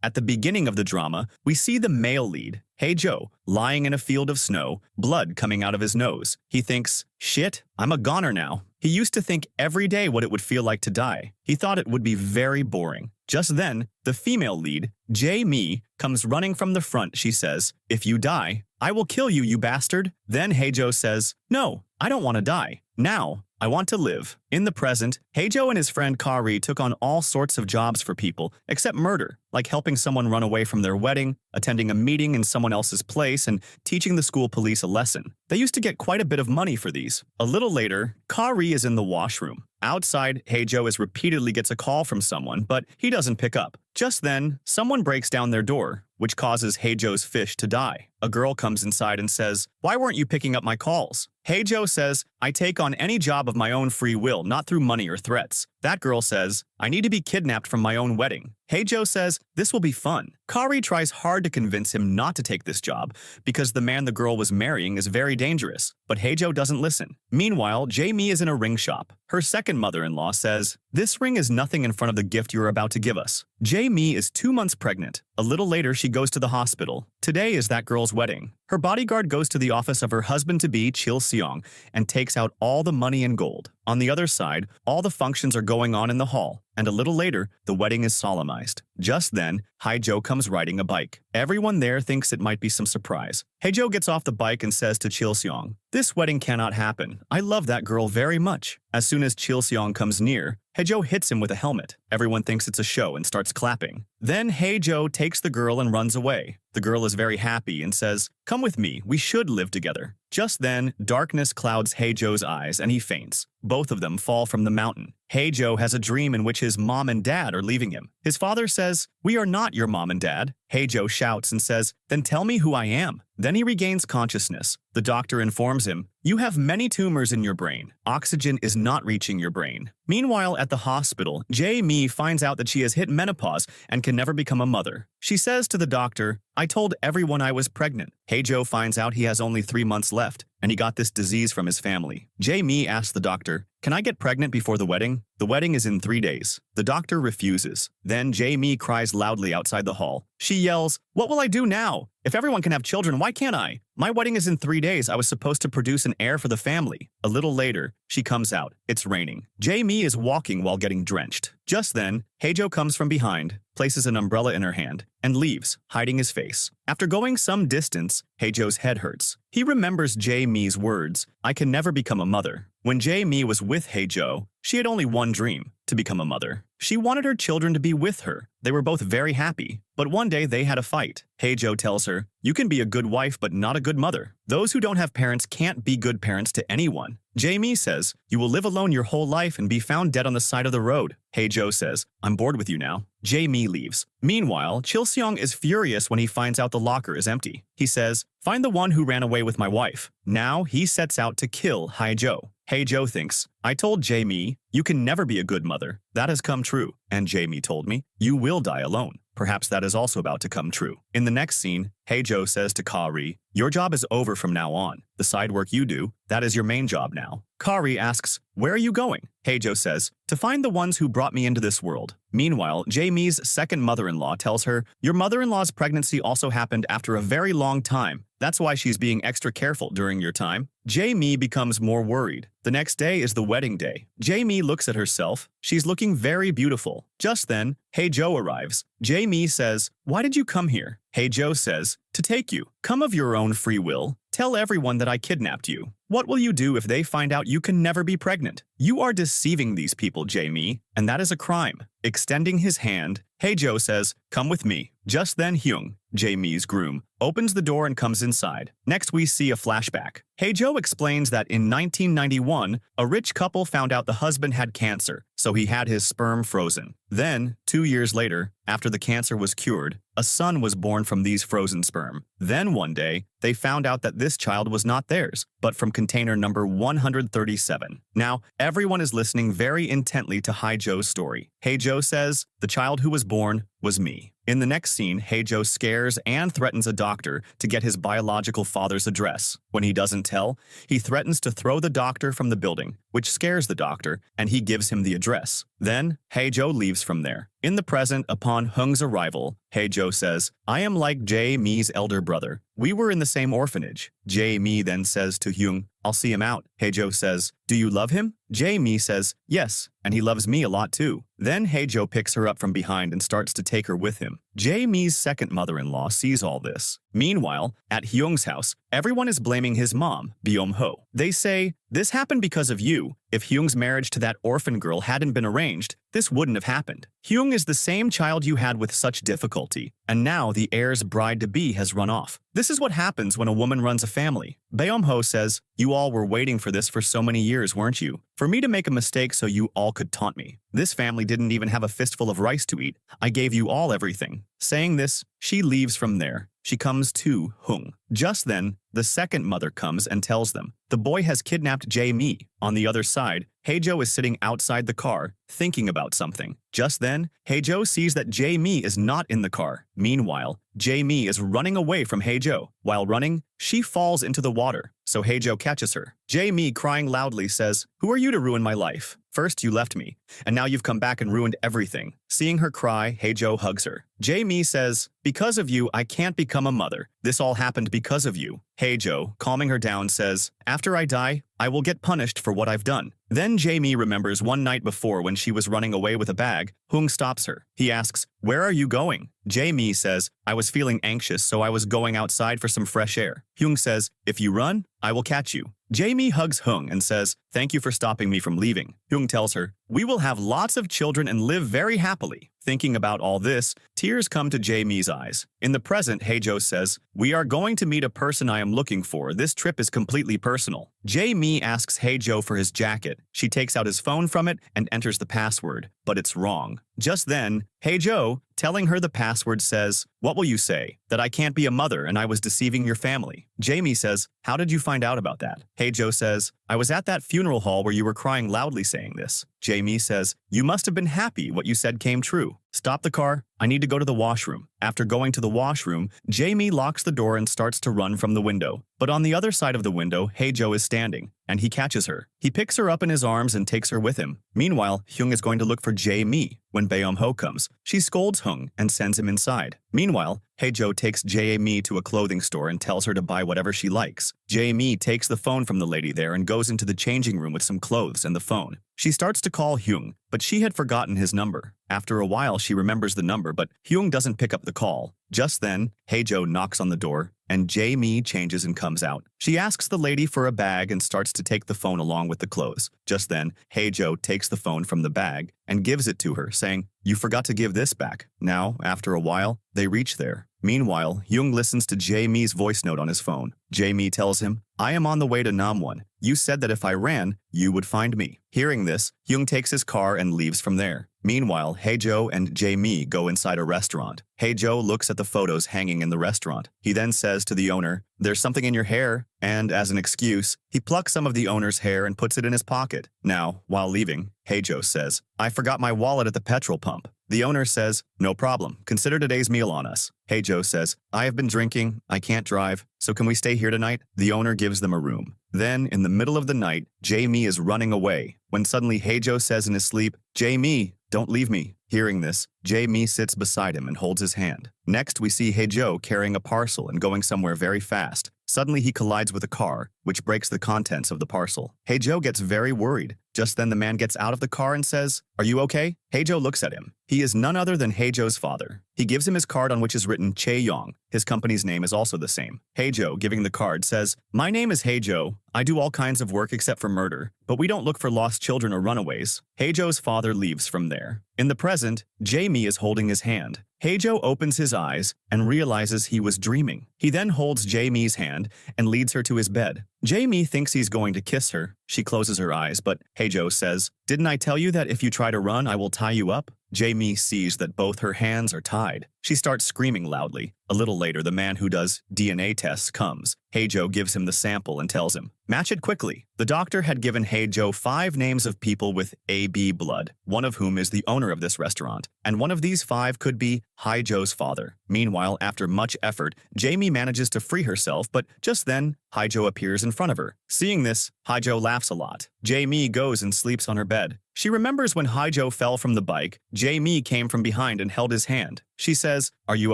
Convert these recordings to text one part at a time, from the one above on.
At the beginning of the drama, we see the male lead, Joe, lying in a field of snow, blood coming out of his nose. He thinks, shit, I'm a goner now. He used to think every day what it would feel like to die. He thought it would be very boring. Just then, the female lead, Jamie, comes running from the front. She says, if you die, I will kill you, you bastard. Then Joe says, no, I don't want to die. Now, I want to live. In the present, Joe and his friend Kari took on all sorts of jobs for people, except murder, like helping someone run away from their wedding, attending a meeting in someone else's place, and teaching the school police a lesson. They used to get quite a bit of money for these. A little later, Kari is in the washroom. Outside, Joe repeatedly gets a call from someone, but he doesn't pick up. Just then, someone breaks down their door, which causes Joe's fish to die. A girl comes inside and says, why weren't you picking up my calls? Joe says, I take on any job of my own free will, not through money or threats. That girl says, I need to be kidnapped from my own wedding. Joe says, this will be fun. Kari tries hard to convince him not to take this job because the man the girl was marrying is very dangerous, but Joe doesn't listen. Meanwhile, Jamie is in a ring shop. Her second mother-in-law says, this ring is nothing in front of the gift you're about to give us. Jamie is 2 months pregnant. A little later, she goes to the hospital. Today is that girl's wedding. Her bodyguard goes to the office of her husband-to-be, Chil Seong, and takes out all the money and gold. On the other side, all the functions are going on in the hall, and a little later, the wedding is solemnized. Just then, Joe comes riding a bike. Everyone there thinks it might be some surprise. Joe gets off the bike and says to Chil Seong, this wedding cannot happen. I love that girl very much. As soon as Chil Seong comes near, Joe hits him with a helmet. Everyone thinks it's a show and starts clapping. Then Joe takes the girl and runs away. The girl is very happy and says, come with me, we should live together. Just then, darkness clouds Joe's eyes and he faints. Both of them fall from the mountain. Joe has a dream in which his mom and dad are leaving him. His father says, we are not your mom and dad. Joe shouts and says, then tell me who I am. Then he regains consciousness. The doctor informs him, you have many tumors in your brain. Oxygen is not reaching your brain. Meanwhile, at the hospital, Jamie finds out that she has hit menopause and can never become a mother. She says to the doctor, I told everyone I was pregnant. Joe finds out he has only 3 months left, and he got this disease from his family. Jamie asks the doctor, can I get pregnant before the wedding? The wedding is in 3 days. The doctor refuses. Then Jamie cries loudly outside the hall. She yells, what will I do now? If everyone can have children, why can't I? My wedding is in 3 days. I was supposed to produce an heir for the family. A little later, she comes out. It's raining. Jamie is walking while getting drenched. Just then, Joe comes from behind, places an umbrella in her hand, and leaves, hiding his face. After going some distance, Joe's head hurts. He remembers Jamie's words, I can never become a mother. When Jamie was with Joe, she had only one dream, to become a mother. She wanted her children to be with her. They were both very happy. But one day they had a fight. Joe tells her, you can be a good wife but not a good mother. Those who don't have parents can't be good parents to anyone. Jamie says, you will live alone your whole life and be found dead on the side of the road. Joe says, I'm bored with you now. Jamie leaves. Meanwhile, Chil Seong is furious when he finds out the locker is empty. He says, find the one who ran away with my wife. Now he sets out to kill Joe. Joe thinks, I told Jamie, you can never be a good mother. That has come true. And Jamie told me, you will die alone. Perhaps that is also about to come true. In the next scene, Joe says to Kari, your job is over from now on. The side work you do, that is your main job now. Kari asks, where are you going? Joe says, to find the ones who brought me into this world. Meanwhile, Jamie's second mother-in-law tells her, your mother-in-law's pregnancy also happened after a very long time. That's why she's being extra careful during your time. Jamie becomes more worried. The next day is the wedding day. Jamie looks at herself. She's looking very beautiful. Just then, Joe arrives. Jamie says, why did you come here? Joe says, to take you. Come of your own free will. Tell everyone that I kidnapped you. What will you do if they find out you can never be pregnant? You are deceiving these people, Jamie, and that is a crime. Extending his hand, Joe says, come with me. Just then Hyung, Jamie's groom, opens the door and comes inside. Next we see a flashback. Joe explains that in 1991, a rich couple found out the husband had cancer, so he had his sperm frozen. Then, 2 years later, after the cancer was cured, a son was born from these frozen sperm. Then one day, they found out that this child was not theirs, but from container number 137. Now, everyone is listening very intently to Joe's story. Joe says, the child who was born was me. In the next scene, Hae-jo scares and threatens a doctor to get his biological father's address. When he doesn't tell, he threatens to throw the doctor from the building, which scares the doctor, and he gives him the address. Then, Hae-jo leaves from there. In the present, upon Hung's arrival, Hae-jo says, "I am like Jae-mi's elder brother. We were in the same orphanage." Jae-mi then says to Hyung, "I'll see him out." Hae-jo says, "Do you love him?" Jae-mi says, "Yes, and he loves me a lot too." Then Hae-jo picks her up from behind and starts to take her with him. Jae-mi's second mother-in-law sees all this. Meanwhile, at Hyung's house, everyone is blaming his mom, Byung-ho. They say, "This happened because of you. If Hyung's marriage to that orphan girl hadn't been arranged, this wouldn't have happened. Hyung is the same child you had with such difficulty, and now the heir's bride-to-be has run off. This is what happens when a woman runs a family." Byung-ho says, "You all were waiting for this for so many years, weren't you? For me to make a mistake so you all could taunt me. This family didn't even have a fistful of rice to eat. I gave you all everything." Saying this, she leaves from there. She comes to Hung. Just then, the second mother comes and tells them, "The boy has kidnapped Jae-mi." On the other side, Hae-jo is sitting outside the car, thinking about something. Just then, Hae-jo sees that Jae-mi is not in the car. Meanwhile, Jae-mi is running away from Hae-jo. While running, she falls into the water, so Hae-jo catches her. Jae-mi, crying loudly, says, "Who are you to ruin my life? First you left me, and now you've come back and ruined everything." Seeing her cry, Hae-jo hugs her. Jae-mi says, "Because of you, I can't become a mother. This all happened because of you." Hae-jo, calming her down, says, "After I die, I will get punished for what I've done." Then Jae-mi remembers one night before when she was running away with a bag. Hung stops her. He asks, "Where are you going?" Jae-mi says, "I was feeling anxious, so I was going outside for some fresh air." Hyung says, "If you run, I will catch you." Jae-mi hugs Hung and says, "Thank you for stopping me from leaving." Hyung tells her, "We will have lots of children and live very happily." Thinking about all this, tears come to Jae-mi's eyes. In the present, Hae-jo says, "We are going to meet a person I am looking for. This trip is completely personal." Jae-mi asks Hae-jo for his jacket. She takes out his phone from it and enters the password, but it's wrong. Just then, Hae-jo, telling her the password, says, "What will you say? That I can't be a mother and I was deceiving your family." Jae-mi says, "How did you find out about that?" Hae-jo says, "I was at that funeral hall where you were crying loudly saying this." Jae-mi says, "You must have been happy what you said came true. Stop the car. I need to go to the washroom." After going to the washroom, Jae-mi locks the door and starts to run from the window. But on the other side of the window, Hae-jo is standing, and he catches her. He picks her up in his arms and takes her with him. Meanwhile, Hyung is going to look for Jae-mi. When Byung-ho comes, she scolds Hung and sends him inside. Meanwhile, Hae-jo takes Jae-mi to a clothing store and tells her to buy whatever she likes. Jae-mi takes the phone from the lady there and goes into the changing room with some clothes and the phone. She starts to call Hyung, but she had forgotten his number. After a while, she remembers the number, but Hyung doesn't pick up the call. Just then, Hae-jo knocks on the door, and Jae-mi changes and comes out. She asks the lady for a bag and starts to take the phone along with the clothes. Just then, Hae-jo takes the phone from the bag and gives it to her, saying, "You forgot to give this back." Now, after a while, they reach there. Meanwhile, Hyung listens to Jae-mi's voice note on his phone. Jae-mi tells him, "I am on the way to Namwon. You said that if I ran, you would find me." Hearing this, Hyung takes his car and leaves from there. Meanwhile, Hae-jo and Jae-mi go inside a restaurant. Hae-jo looks at the photos hanging in the restaurant. He then says to the owner, "There's something in your hair," and as an excuse, he plucks some of the owner's hair and puts it in his pocket. Now, while leaving, Hae-jo says, "I forgot my wallet at the petrol pump." The owner says, "No problem. Consider today's meal on us." Hae-jo says, "I have been drinking. I can't drive. So can we stay here tonight?" The owner gives them a room. Then, in the middle of the night, Jae-mi is running away, when suddenly Hae-jo says in his sleep, "Jae-mi, don't leave me." Hearing this, Jae-mi sits beside him and holds his hand. Next, we see Hae-jo carrying a parcel and going somewhere very fast. Suddenly, he collides with a car, which breaks the contents of the parcel. Hae-jo gets very worried. Just then, the man gets out of the car and says, "Are you okay?" Hae-jo looks at him. He is none other than Hae-jo's father. He gives him his card on which is written Chae-yong. His company's name is also the same. Hae-jo, giving the card, says, "My name is Hae-jo. I do all kinds of work except for murder, but we don't look for lost children or runaways." Hae-jo's father leaves from there. In the present, Jae-mi is holding his hand. Hae-jo opens his eyes and realizes he was dreaming. He then holds Jae-mi's hand and leads her to his bed. Jae-mi thinks he's going to kiss her. She closes her eyes, but Hae-jo says, "Didn't I tell you that if you try to run, I will tie you up?" Jamie sees that both her hands are tied. She starts screaming loudly. A little later, the man who does DNA tests comes. Heijo gives him the sample and tells him, "Match it quickly." The doctor had given Heijo 5 names of people with AB blood, one of whom is the owner of this restaurant, and one of these 5 could be Heijo's father. Meanwhile, after much effort, Jamie manages to free herself, but just then, Heijo appears in front of her. Seeing this, Heijo laughs a lot. Jamie goes and sleeps on her bed. She remembers when Heijo fell from the bike, Jamie came from behind and held his hand. She says, "Are you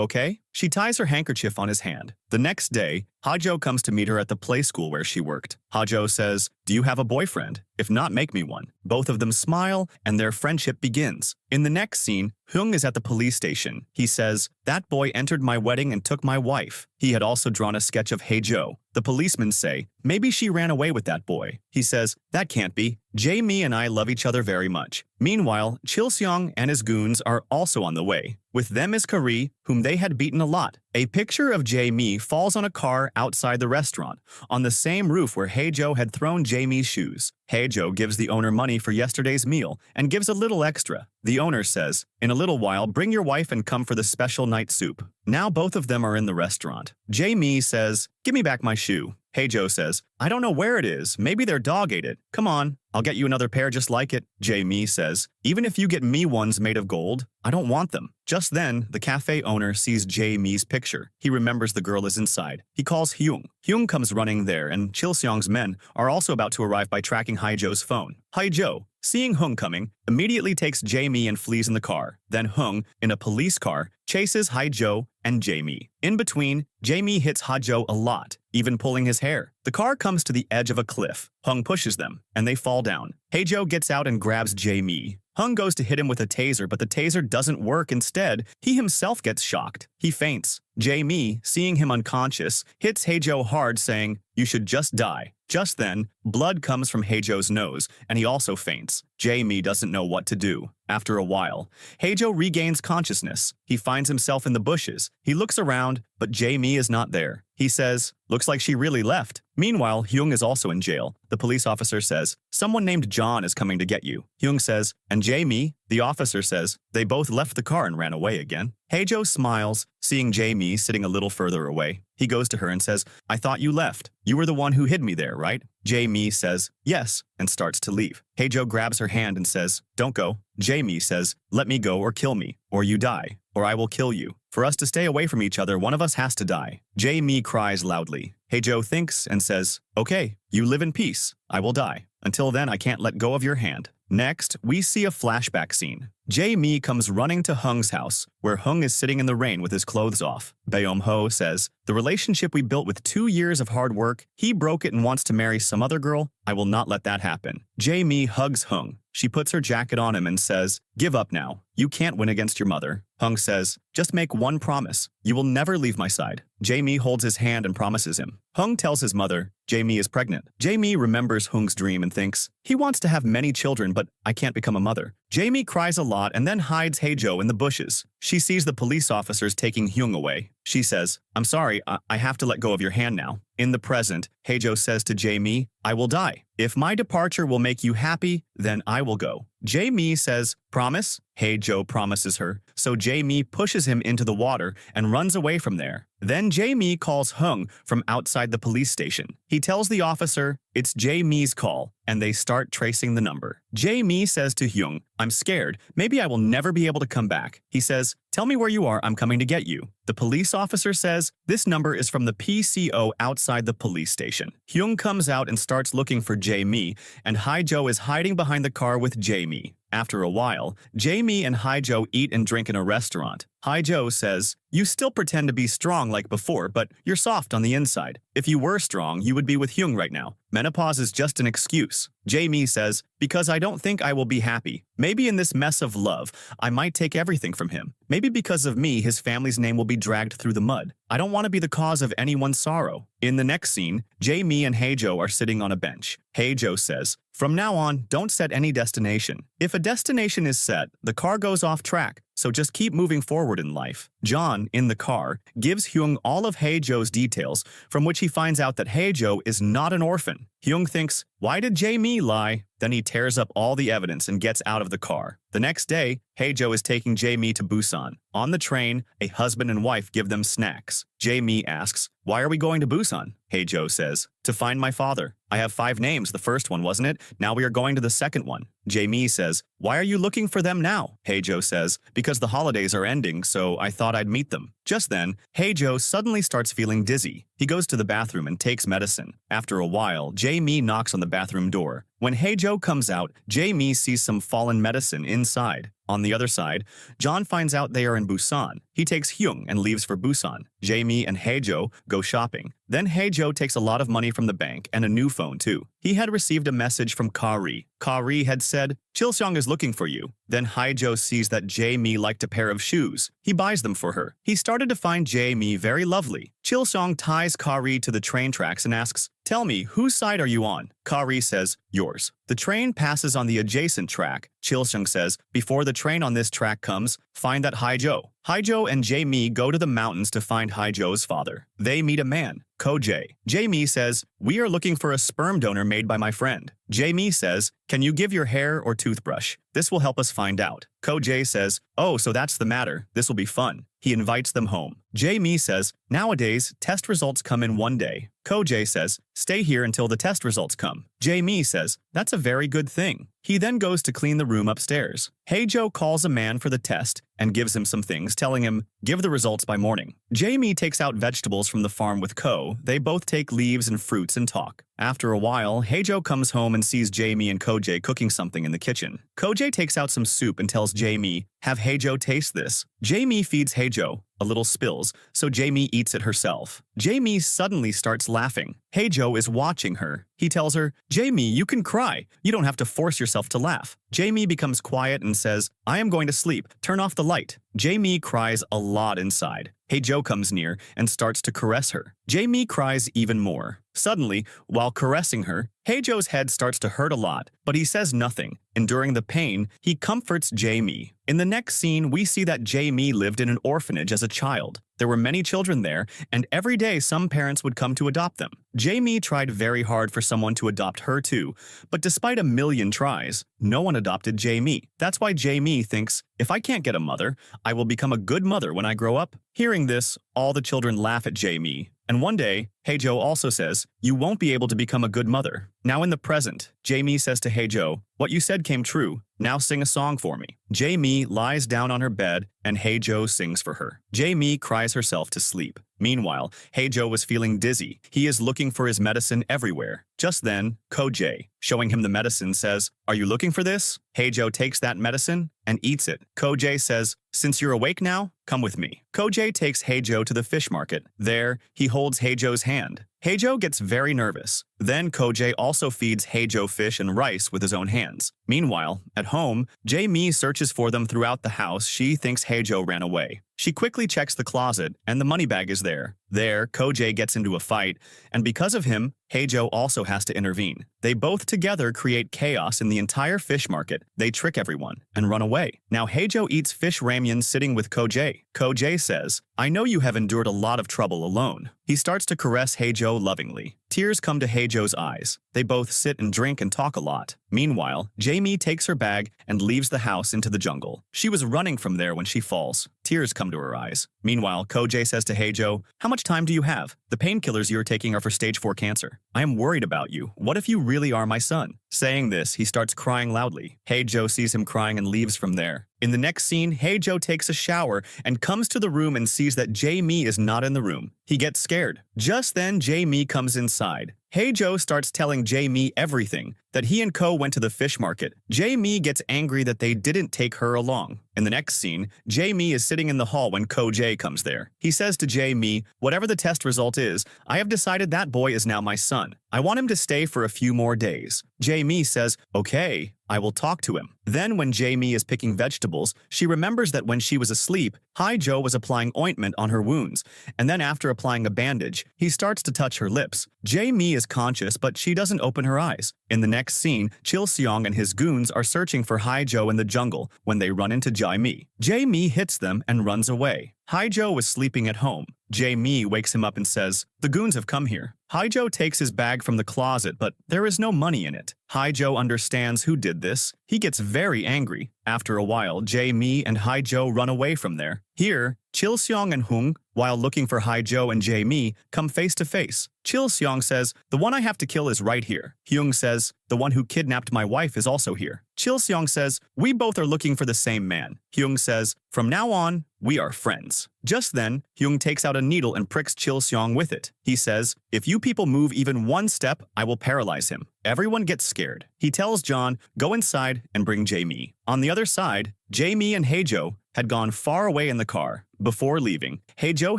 okay?" She ties her handkerchief on his hand. The next day, Heijo comes to meet her at the play school where she worked. Heijo says, "Do you have a boyfriend? If not, make me one." Both of them smile, and their friendship begins. In the next scene, Hyung is at the police station. He says, "That boy entered my wedding and took my wife." He had also drawn a sketch of Heijo. The policemen say, "Maybe she ran away with that boy." He says, "That can't be. Jae-mi and I love each other very much." Meanwhile, Chil-seong and his goons are also on the way. With them is Kari, whom they had beaten a lot. A picture of Jae-mi falls on a car outside the restaurant, on the same roof where Heijo had thrown Jae-mi's shoes. Heijo gives the owner money for yesterday's meal and gives a little extra. The owner says, "In a little while, bring your wife and come for the special night soup." Now both of them are in the restaurant. Jae-mi says, "Give me back my shoe." Heijo says, "I don't know where it is. Maybe their dog ate it. Come on, I'll get you another pair just like it." Jae-mi says, "Even if you get me ones made of gold, I don't want them." Just then, the cafe owner sees Jae-mi's picture. He remembers the girl is inside. He calls Hyung. Hyung comes running there, and Chil-seong's men are also about to arrive by tracking Heijo's phone. Heijo, seeing Hyung coming, immediately takes Jae-mi and flees in the car. Then Hyung, in a police car, chases Heijo and Jae-mi. In between, Jae-mi hits Heijo a lot, even pulling his hair. The car comes to the edge of a cliff. Hyung pushes them, and they fall down. Heijo gets out and grabs Jae-mi. Hyung goes to hit him with a taser, but the taser doesn't work. Instead, he himself gets shocked. He faints. Jae-mi, seeing him unconscious, hits Heijo hard, saying, "You should just die." Just then, blood comes from Heijo's nose, and he also faints. Jae-mi doesn't know what to do. After a while, Heijo regains consciousness. He finds himself in the bushes. He looks around, but Jae-mi is not there. He says, "Looks like she really left." Meanwhile, Hyung is also in jail. The police officer says, "Someone named John is coming to get you." Hyung says, "And Jae-mi?" The officer says, "They both left the car and ran away again." Heijo smiles, seeing Jae-mi sitting a little further away. He goes to her and says, "I thought you left. You were the one who hid me there, right?" Jae-mi says, "Yes," and starts to leave. Heijo grabs her hand and says, "Don't go." Jae-mi says, "Let me go or kill me, or you die, or I will kill you. For us to stay away from each other, one of us has to die." Jae-mi cries loudly. Heijo thinks and says, "Okay, you live in peace. I will die. Until then, I can't let go of your hand." Next, we see a flashback scene. Jae-mi comes running to Hung's house, where Hung is sitting in the rain with his clothes off. Baeom-ho says, "The relationship we built with 2 years of hard work, he broke it and wants to marry some other girl. I will not let that happen." Jae-mi hugs Hung. She puts her jacket on him and says, "Give up now. You can't win against your mother." Hung says, "Just make one promise. You will never leave my side." Jae-mi holds his hand and promises him. Hung tells his mother, Jae-mi is pregnant. Jae-mi remembers Hung's dream and thinks, he wants to have many children, but I can't become a mother. Jae-mi cries a lot and then hides Heijo in the bushes. She sees the police officers taking Hyung away. She says, "I'm sorry, I have to let go of your hand now." In the present, Heijo says to Jae-mi, "I will die. If my departure will make you happy, then I will go." Jae-mi says, "Promise?" Heijo promises her, so Jae-mi pushes him into the water and runs away from there. Then Jae-mi calls Hung from outside the police station. He tells the officer it's Jae-mi's call, and they start tracing the number. Jae-mi says to Hyung, "I'm scared. Maybe I will never be able to come back." He says, "Tell me where you are. I'm coming to get you." The police officer says this number is from the PCO outside the police station. Hyung comes out and starts looking for Jae-mi, and Heijo is hiding behind the car with Jae-mi. After a while, Jae-mi and Heijo eat and drink in a restaurant. Heijo says, "You still pretend to be strong like before, but you're soft on the inside. If you were strong, you would be with Hyung right now. Menopause is just an excuse." Jae-mi says, "Because I don't think I will be happy. Maybe in this mess of love, I might take everything from him. Maybe because of me, his family's name will be dragged through the mud. I don't want to be the cause of anyone's sorrow." In the next scene, Jae-mi and Heijo are sitting on a bench. Heijo says, "From now on, don't set any destination. If a destination is set, the car goes off track. so just keep moving forward in life. John, in the car, gives Hyung all of Hae-jo's details, from which he finds out that Hae-jo is not an orphan. Hyung thinks, why did Jae-mi lie? Then he tears up all the evidence and gets out of the car. The next day, Hae-jo is taking Jae-mi to Busan. On the train, a husband and wife give them snacks. Jae-mi asks, why are we going to Busan? Hae-jo says, to find my father. I have 5 names, the first one, wasn't it? Now we are going to the second one. Jae-mi says, why are you looking for them now? Hae-jo says, because the holidays are ending, so I thought I'd meet them. Just then, Hae-jo suddenly starts feeling dizzy. He goes to the bathroom and takes medicine. After a while, Jae-mi knocks on the bathroom door. When Hae-jo comes out, Jae-mi sees some fallen medicine inside. On the other side, John finds out they are in Busan. He takes Hyung and leaves for Busan. Jae-mi and Hae-jo go shopping. Then Hae-jo takes a lot of money from the bank and a new phone too. He had received a message from Kari. Kari had said, Chil-seong is looking for you. Then Hae-jo sees that Jae-mi liked a pair of shoes. He buys them for her. He started to find Jae-mi very lovely. Chil-seong ties Kari to the train tracks and asks, tell me, whose side are you on? Kari says, yours. The train passes on the adjacent track. Chil-seong says, before the train on this track comes, find that Hae-jo. Hae-jo and Jae-mi go to the mountains to find Hae-jo's father. They meet a man, Ko-jae. Jae-mi says, we are looking for a sperm donor made by my friend. Jae-mi says, can you give your hair or toothbrush? This will help us find out. Ko-jae says, oh, so that's the matter. This will be fun. He invites them home. Jae-mi says, nowadays, test results come in one day. Ko-jae says, stay here until the test results come. Jae-mi says, that's a very good thing. He then goes to clean the room upstairs. Hae-jo calls a man for the test and gives him some things, telling him, give the results by morning. Jae-mi takes out vegetables from the farm with Ko. They both take leaves and fruits and talk. After a while, Hae-jo comes home and sees Jae-mi and Ko-jae cooking something in the kitchen. Ko-jae takes out some soup and tells Jae-mi, have Hae-jo taste this. Jae-mi feeds Hae-jo. A little spills, so Jae-mi eats it herself. Jae-mi suddenly starts laughing. Hae-jo is watching her. He tells her, Jae-mi, you can cry. You don't have to force yourself to laugh. Jae-mi becomes quiet and says, I am going to sleep. Turn off the light. Jae-mi cries a lot inside. Hae-jo comes near and starts to caress her. Jae-mi cries even more. Suddenly, while caressing her, Hae-jo's head starts to hurt a lot, but he says nothing. Enduring the pain, he comforts Jae-mi. In the next scene, we see that Jae-mi lived in an orphanage as a child. There were many children there, and every day some parents would come to adopt them. Jae-mi tried very hard for someone to adopt her too, but despite a million tries, no one adopted Jae-mi. That's why Jae-mi thinks, if I can't get a mother, I will become a good mother when I grow up. Hearing this, all the children laugh at Jae-mi. And one day, Hae-jo also says, you won't be able to become a good mother. Now in the present, Jae-mi says to Hae-jo, what you said came true. Now sing a song for me. Jae-mi lies down on her bed and Hae-jo sings for her. Jae-mi cries herself to sleep. Meanwhile, Hae-jo was feeling dizzy. He is looking for his medicine everywhere. Just then, Ko-jae, showing him the medicine, says, are you looking for this? Hae-jo takes that medicine and eats it. Ko-jae says, since you're awake now, come with me. Ko-jae takes Hae-jo to the fish market. There, he holds Hae-jo's hand. Hae-jo gets very nervous. Then Ko-jae also feeds Hae-jo fish and rice with his own hands. Meanwhile, at home, Jae-mi searches for them throughout the house. She thinks Hae-jo ran away. She quickly checks the closet, and the money bag is there. There, Ko-jae gets into a fight, and because of him, Hae-jo also has to intervene. They both together create chaos in the entire fish market. They trick everyone and run away. Now Hae-jo eats fish ramen sitting with Ko-jae. Ko-jae says, I know you have endured a lot of trouble alone. He starts to caress Hae-jo lovingly. Tears come to Hae-jo's eyes. They both sit and drink and talk a lot. Meanwhile, Jae-mi takes her bag and leaves the house into the jungle. She was running from there when she falls. Tears come to her eyes. Meanwhile, Ko-jae says to Hae-jo, how much time do you have? The painkillers you are taking are for stage 4 cancer. I am worried about you. What if you really are my son? Saying this, he starts crying loudly. Hae-jo sees him crying and leaves from there. In the next scene, Hae-jo takes a shower and comes to the room and sees that Jae-mi is not in the room. He gets scared. Just then, Jae-mi comes inside. Hae-jo starts telling Jae-mi everything, that he and Ko went to the fish market. Jae-mi gets angry that they didn't take her along. In the next scene, Jae-mi is sitting in the hall when Ko-jae comes there. He says to Jae-mi, whatever the test result is, I have decided that boy is now my son. I want him to stay for a few more days. Jae-mi says, okay, I will talk to him. Then when Jamie is picking vegetables, she remembers that when she was asleep, Hi-Jo was applying ointment on her wounds, and then after applying a bandage, he starts to touch her lips. Jamie is conscious, but she doesn't open her eyes. In the next scene, Chil-seong and his goons are searching for Hi-Jo in the jungle when they run into Jae-mi. Jae-mi hits them and runs away. Hi-Jo was sleeping at home. Jae-mi wakes him up and says, "The goons have come here." Hi-Jo takes his bag from the closet, but there is no money in it. Hi-Jo understands who did this. He gets very angry. After a while, Jae-mi and Hi-Jo run away from there. Here, Chil-seong and Hung, while looking for Hi-Jo and Jae-mi, come face to face. Chil-seong says, "The one I have to kill is right here." Hyung says, "The one who kidnapped my wife is also here." Chil-seong says, "We both are looking for the same man." Hyung says, "From now on, we are friends." Just then, Hyung takes out a needle and pricks Chil-seong with it. He says, "If you people move even one step, I will paralyze him." Everyone gets scared. He tells John, "Go inside and bring Jae-mi." On the other side, Jae-mi and Hae-jo had gone far away in the car. Before leaving, Hae-jo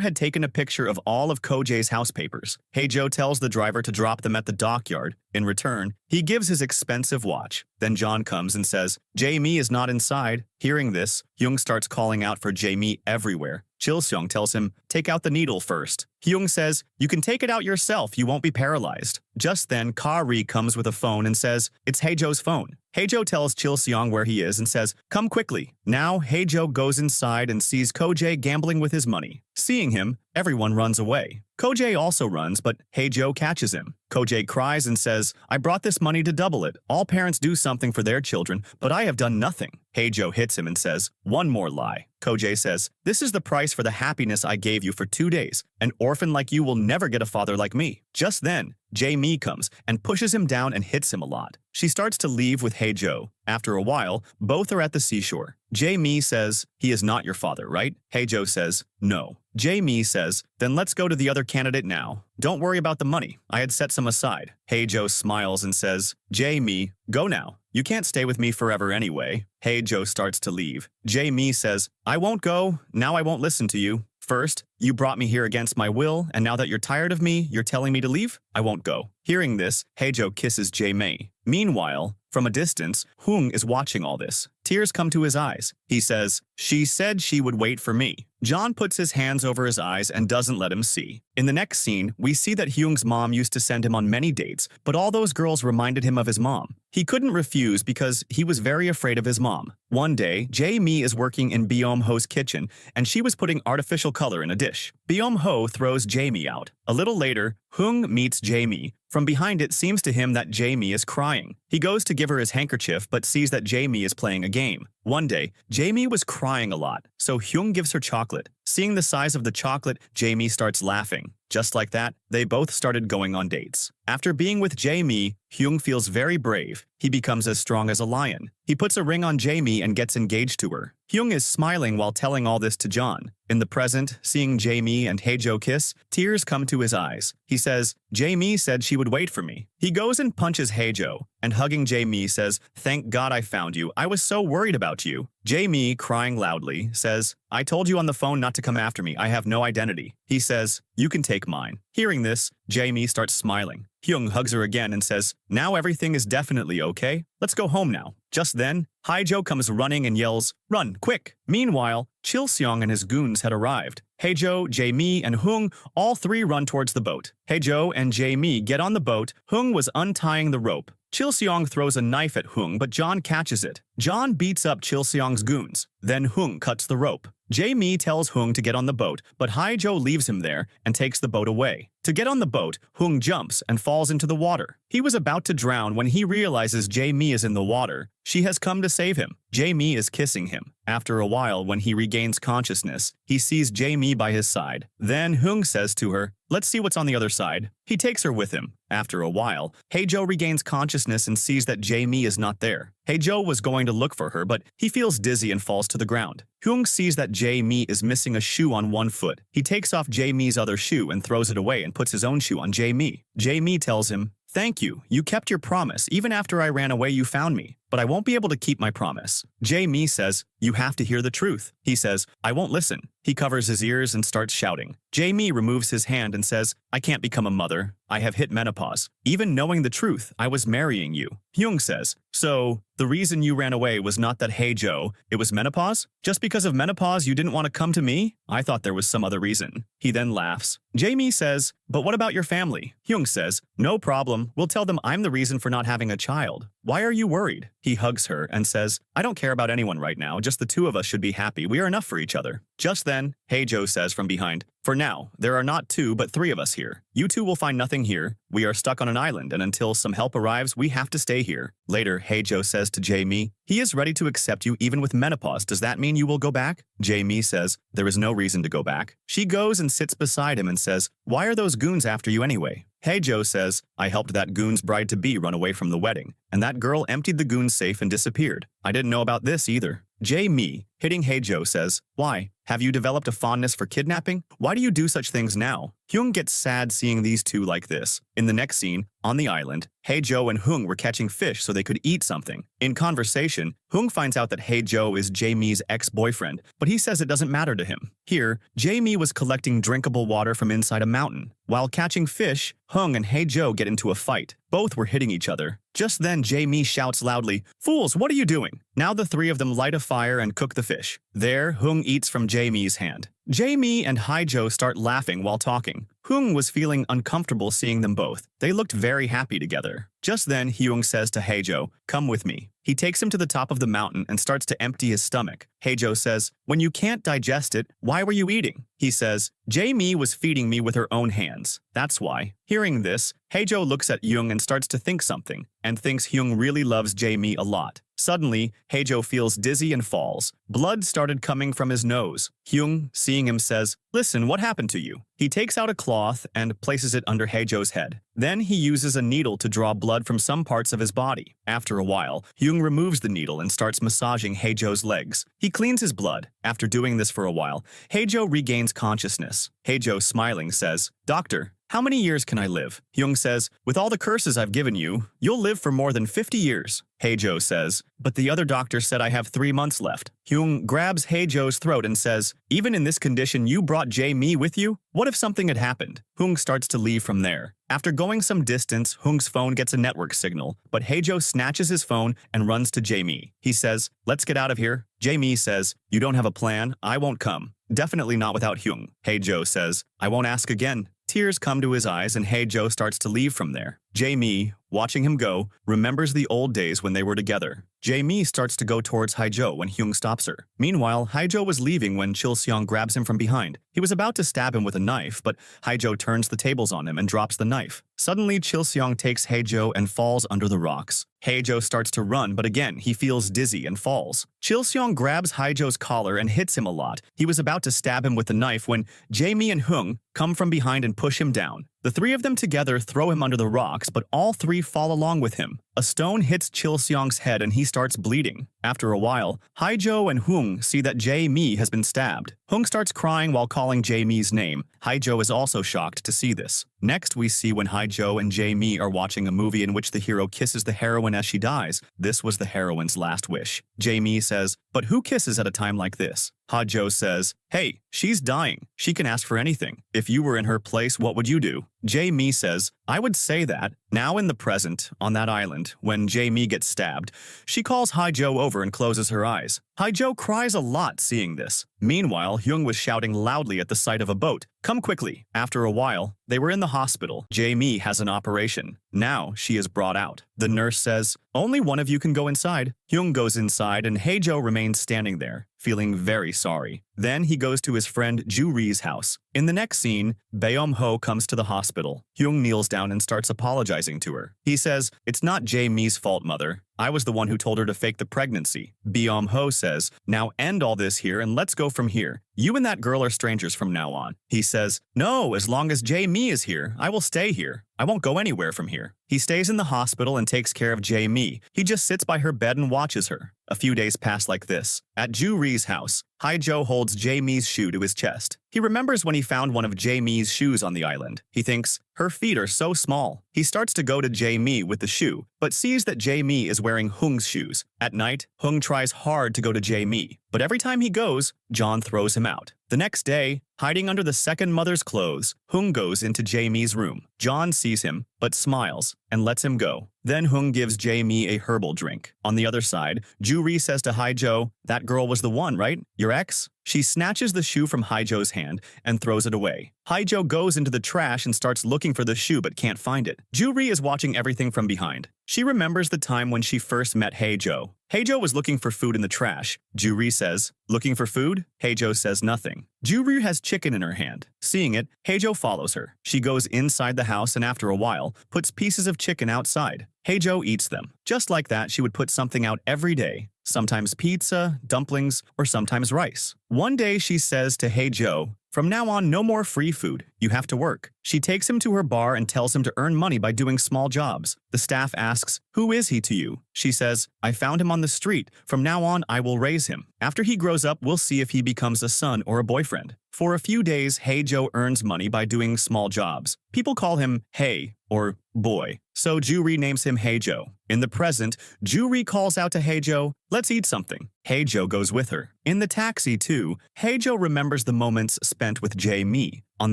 had taken a picture of all of Ko-jae's house papers. Hae-jo tells the driver to drop them at the dockyard. In return, he gives his expensive watch. Then John comes and says, "Jae-mi is not inside." Hearing this, Hyung starts calling out for Jae-mi everywhere. Chil-seong tells him, "Take out the needle first." Hyung says, "You can take it out yourself, you won't be paralyzed." Just then, Ka-ri comes with a phone and says, "It's Hae-jo's phone." Hae-jo tells Chil-seong where he is and says, "Come quickly." Now, Hae-jo goes inside and sees Ko-jae gambling with his money. Seeing him, everyone runs away. Ko-jae also runs, but Hae-jo catches him. Ko-jae cries and says, "I brought this money to double it. All parents do something for their children, but I have done nothing." Hae-jo hits him and says, "One more lie." Ko-jae says, "This is the price for the happiness I gave you for 2 days. An orphan like you will never get a father like me." Just then, Jae-mi comes and pushes him down and hits him a lot. She starts to leave with Hae-jo. After a while, both are at the seashore. Jae-mi says, "He is not your father, right?" Hae-jo says, "No." Jae-mi says, "Then let's go to the other candidate now. Don't worry about the money. I had set some aside." Hae-jo smiles and says, "Jae-mi, go now. You can't stay with me forever anyway." Hae-jo starts to leave. Jae-mi says, "I won't go. Now I won't listen to you. First, you brought me here against my will, and now that you're tired of me, you're telling me to leave? I won't go." Hearing this, Hae-jo kisses Jae-mi. Meanwhile, from a distance, Hung is watching all this. Tears come to his eyes. He says, "She said she would wait for me." John puts his hands over his eyes and doesn't let him see. In the next scene, we see that Hyung's mom used to send him on many dates, but all those girls reminded him of his mom. He couldn't refuse because he was very afraid of his mom. One day, Jae-mi is working in Byum-ho's kitchen, and she was putting artificial color in a dish. Byum-ho throws Jae-mi out. A little later, Hung meets Jae-mi. From behind it seems to him that Jae-mi is crying. He goes to give her his handkerchief but sees that Jae-mi is playing a game. One day, Jae-mi was crying a lot, so Hyung gives her chocolate. Seeing the size of the chocolate, Jae-mi starts laughing. Just like that, they both started going on dates. After being with Jae-mi, Hyung feels very brave. He becomes as strong as a lion. He puts a ring on Jae-mi and gets engaged to her. Hyung is smiling while telling all this to John. In the present, seeing Jae-mi and Hae-jo kiss, tears come to his eyes. He says, "Jae-mi said she would wait for me." He goes and punches Hae-jo, and hugging Jae-mi says, "Thank God I found you. I was so worried about you." Jae-mi, crying loudly, says, "I told you on the phone not to come after me. I have no identity." He says, "You can take mine." Hearing this, Jae-mi starts smiling. Hyung hugs her again and says, "Now everything is definitely okay. Let's go home now." Just then, Hae-jo comes running and yells, "Run, quick!" Meanwhile, Chil-seong and his goons had arrived. Hae-jo, Jae-mi, and Hung all three run towards the boat. Hae-jo and Jae-mi get on the boat. Hung was untying the rope. Chil-seong throws a knife at Hung, but John catches it. John beats up Chil-seong's goons. Then Hung cuts the rope. Jae-mi tells Hung to get on the boat, but Hae-jo leaves him there and takes the boat away. To get on the boat, Hung jumps and falls into the water. He was about to drown when he realizes Jae-mi is in the water. She has come to save him. Jae-mi is kissing him. After a while, when he regains consciousness, he sees Jae-mi by his side. Then Hung says to her, "Let's see what's on the other side." He takes her with him. After a while, Hae-jo regains consciousness and sees that Jae-mi is not there. Hae-jo was going to look for her, but he feels dizzy and falls to the ground. Hung sees that Jae-mi is missing a shoe on one foot. He takes off Jae-mi's other shoe and throws it away and puts his own shoe on Jae-mi. Jae-mi tells him, "Thank you. You kept your promise. Even after I ran away, you found me. But I won't be able to keep my promise." Jae-mi says, "You have to hear the truth." He says, "I won't listen." He covers his ears and starts shouting. Jae-mi removes his hand and says, "I can't become a mother. I have hit menopause. Even knowing the truth, I was marrying you." Hyung says, "So, the reason you ran away was not that Hae-jo, it was menopause? Just because of menopause you didn't want to come to me? I thought there was some other reason." He then laughs. Jae-mi says, "But what about your family?" Hyung says, "No problem. We'll tell them I'm the reason for not having a child. Why are you worried?" He hugs her and says, "I don't care about anyone right now. Just the two of us should be happy. We are enough for each other." Just then, Hae-jo says from behind, "For now, there are not two but three of us here. You two will find nothing here. We are stuck on an island, and until some help arrives, we have to stay here." Later, Hae-jo says to Jae-mi, "He is ready to accept you even with menopause. Does that mean you will go back?" Jae-mi says, "There is no reason to go back." She goes and sits beside him and says, "Why are those goons after you anyway?" Hae-jo says, "I helped that goon's bride-to-be run away from the wedding, and that girl emptied the goon's safe and disappeared. I didn't know about this either." Jae-mi, hitting Hae-jo, says, "Why? Have you developed a fondness for kidnapping? Why do you do such things now?" Hyung gets sad seeing these two like this. In the next scene, on the island, Hae-jo and Hyung were catching fish so they could eat something. In conversation, Hyung finds out that Hae-jo is Jae-mi's ex-boyfriend, but he says it doesn't matter to him. Here, Jae-mi was collecting drinkable water from inside a mountain. While catching fish, Hyung and Hae-jo get into a fight. Both were hitting each other. Just then, Jae-mi shouts loudly, "Fools, what are you doing?" Now the three of them light a fire and cook the fish. There, Hyung eats from Jae-mi's hand. Jae-mi and Hae-jo start laughing while talking. Hyung was feeling uncomfortable seeing them both. They looked very happy together. Just then, Hyung says to Hae-jo, "Come with me." He takes him to the top of the mountain and starts to empty his stomach. Hae-jo says, "When you can't digest it, why were you eating?" He says, "Jae-mi was feeding me with her own hands. That's why." Hearing this, Hae-jo looks at Hyung and starts to think something, and thinks Hyung really loves Jae-mi a lot. Suddenly, Hae-jo feels dizzy and falls. Blood started coming from his nose. Hyung, seeing him, says, "Listen, what happened to you?" He takes out a cloth and places it under Hae-jo's head. Then he uses a needle to draw blood from some parts of his body. After a while, Hyung removes the needle and starts massaging Hae-jo's legs. He cleans his blood. After doing this for a while, Hae-jo regains consciousness. Hae-jo, smiling, says, "Doctor, how many years can I live?" Hyung says, "With all the curses I've given you, you'll live for more than 50 years. Hae-jo says, "But the other doctor said I have 3 months left." Hyung grabs Hae-jo's throat and says, "Even in this condition you brought Jae-mi with you? What if something had happened?" Hyung starts to leave from there. After going some distance, Hyung's phone gets a network signal, but Hae-jo snatches his phone and runs to Jae-mi. He says, "Let's get out of here." Jae-mi says, "You don't have a plan? I won't come. Definitely not without Hyung." Hae-jo says, "I won't ask again." Tears come to his eyes and Hae-jo starts to leave from there. Jae-mi, watching him go, remembers the old days when they were together. Jae-mi starts to go towards Hae-jo when Hyung stops her. Meanwhile, Hae-jo was leaving when Chil-seong grabs him from behind. He was about to stab him with a knife, but Hae-jo turns the tables on him and drops the knife. Suddenly, Chil-seong takes Hae-jo and falls under the rocks. Hae-jo starts to run, but again, he feels dizzy and falls. Chil-seong grabs Hae-jo's collar and hits him a lot. He was about to stab him with the knife when Jae-mi and Hyung come from behind and push him down. The three of them together throw him under the rocks, but all three fall along with him. A stone hits Chil-seong's head and he starts bleeding. After a while, Hae-jo and Hyung see that Jae-mi has been stabbed. Hyung starts crying while calling Jae-mi's name. Hae-jo is also shocked to see this. Next, we see when Hae-jo and Jae-mi are watching a movie in which the hero kisses the heroine as she dies. This was the heroine's last wish. Jae-mi says, "But who kisses at a time like this?" Hae-jo says, "Hey, she's dying. She can ask for anything. If you were in her place, what would you do?" Jae-mi says, "I would say that." Now in the present, on that island, when Jae-mi gets stabbed, she calls Hae-jo over and closes her eyes. Hae-jo cries a lot seeing this. Meanwhile, Hyung was shouting loudly at the sight of a boat. "Come quickly." After a while, they were in the hospital. Jae-mi has an operation. Now she is brought out. The nurse says, "Only one of you can go inside." Hyung goes inside and Hae-jo remains standing there, feeling very sorry. Then he goes to his friend Ju-ri's house. In the next scene, Baeom-ho comes to the hospital. Hyung kneels down and starts apologizing to her. He says, "It's not Jae-mi's fault, mother. I was the one who told her to fake the pregnancy." Baeom-ho says, "Now end all this here and let's go from here. You and that girl are strangers from now on." He says, "No, as long as Jae-mi is here, I will stay here." I won't go anywhere from here. He stays in the hospital and takes care of Jae-mi. He just sits by her bed and watches her. A few days pass like this. At Ju-ri's house, Hae-jo holds Jae-mi's shoe to his chest. He remembers when he found one of Jae-mi's shoes on the island. He thinks, her feet are so small. He starts to go to Jae-mi with the shoe, but sees that Jae-mi is wearing Hung's shoes. At night, Hung tries hard to go to Jae-mi, but every time he goes, John throws him out. The next day, hiding under the second mother's clothes, Hung goes into Jae-mi's room. John sees him, but smiles and lets him go. Then Hung gives Jae-mi a herbal drink. On the other side, Ju-ri says to Hae-jo, that girl was the one, right? Your ex? She snatches the shoe from Hae-jo's hand and throws it away. Hae-jo goes into the trash and starts looking for the shoe but can't find it. Ju-ri is watching everything from behind. She remembers the time when she first met Hae-jo. Hae-jo was looking for food in the trash. Ju-ri says, looking for food? Hae-jo says nothing. Ju-ri has chicken in her hand. Seeing it, Hae-jo follows her. She goes inside the house and after a while, puts pieces of chicken outside. Hae-jo eats them. Just like that, she would put something out every day. Sometimes pizza, dumplings, or sometimes rice. One day she says to Hae-jo, from now on, no more free food. You have to work. She takes him to her bar and tells him to earn money by doing small jobs. The staff asks, who is he to you? She says, I found him on the street. From now on, I will raise him. After he grows up, we'll see if he becomes a son or a boyfriend. For a few days, Hae-jo earns money by doing small jobs. People call him Hae or boy, so Ju-ri names him Hae-jo. In the present, Ju-ri calls out to Hae-jo, let's eat something. Hae-jo goes with her. In the taxi, too, Hae-jo remembers the moments spent with Jae-mi. On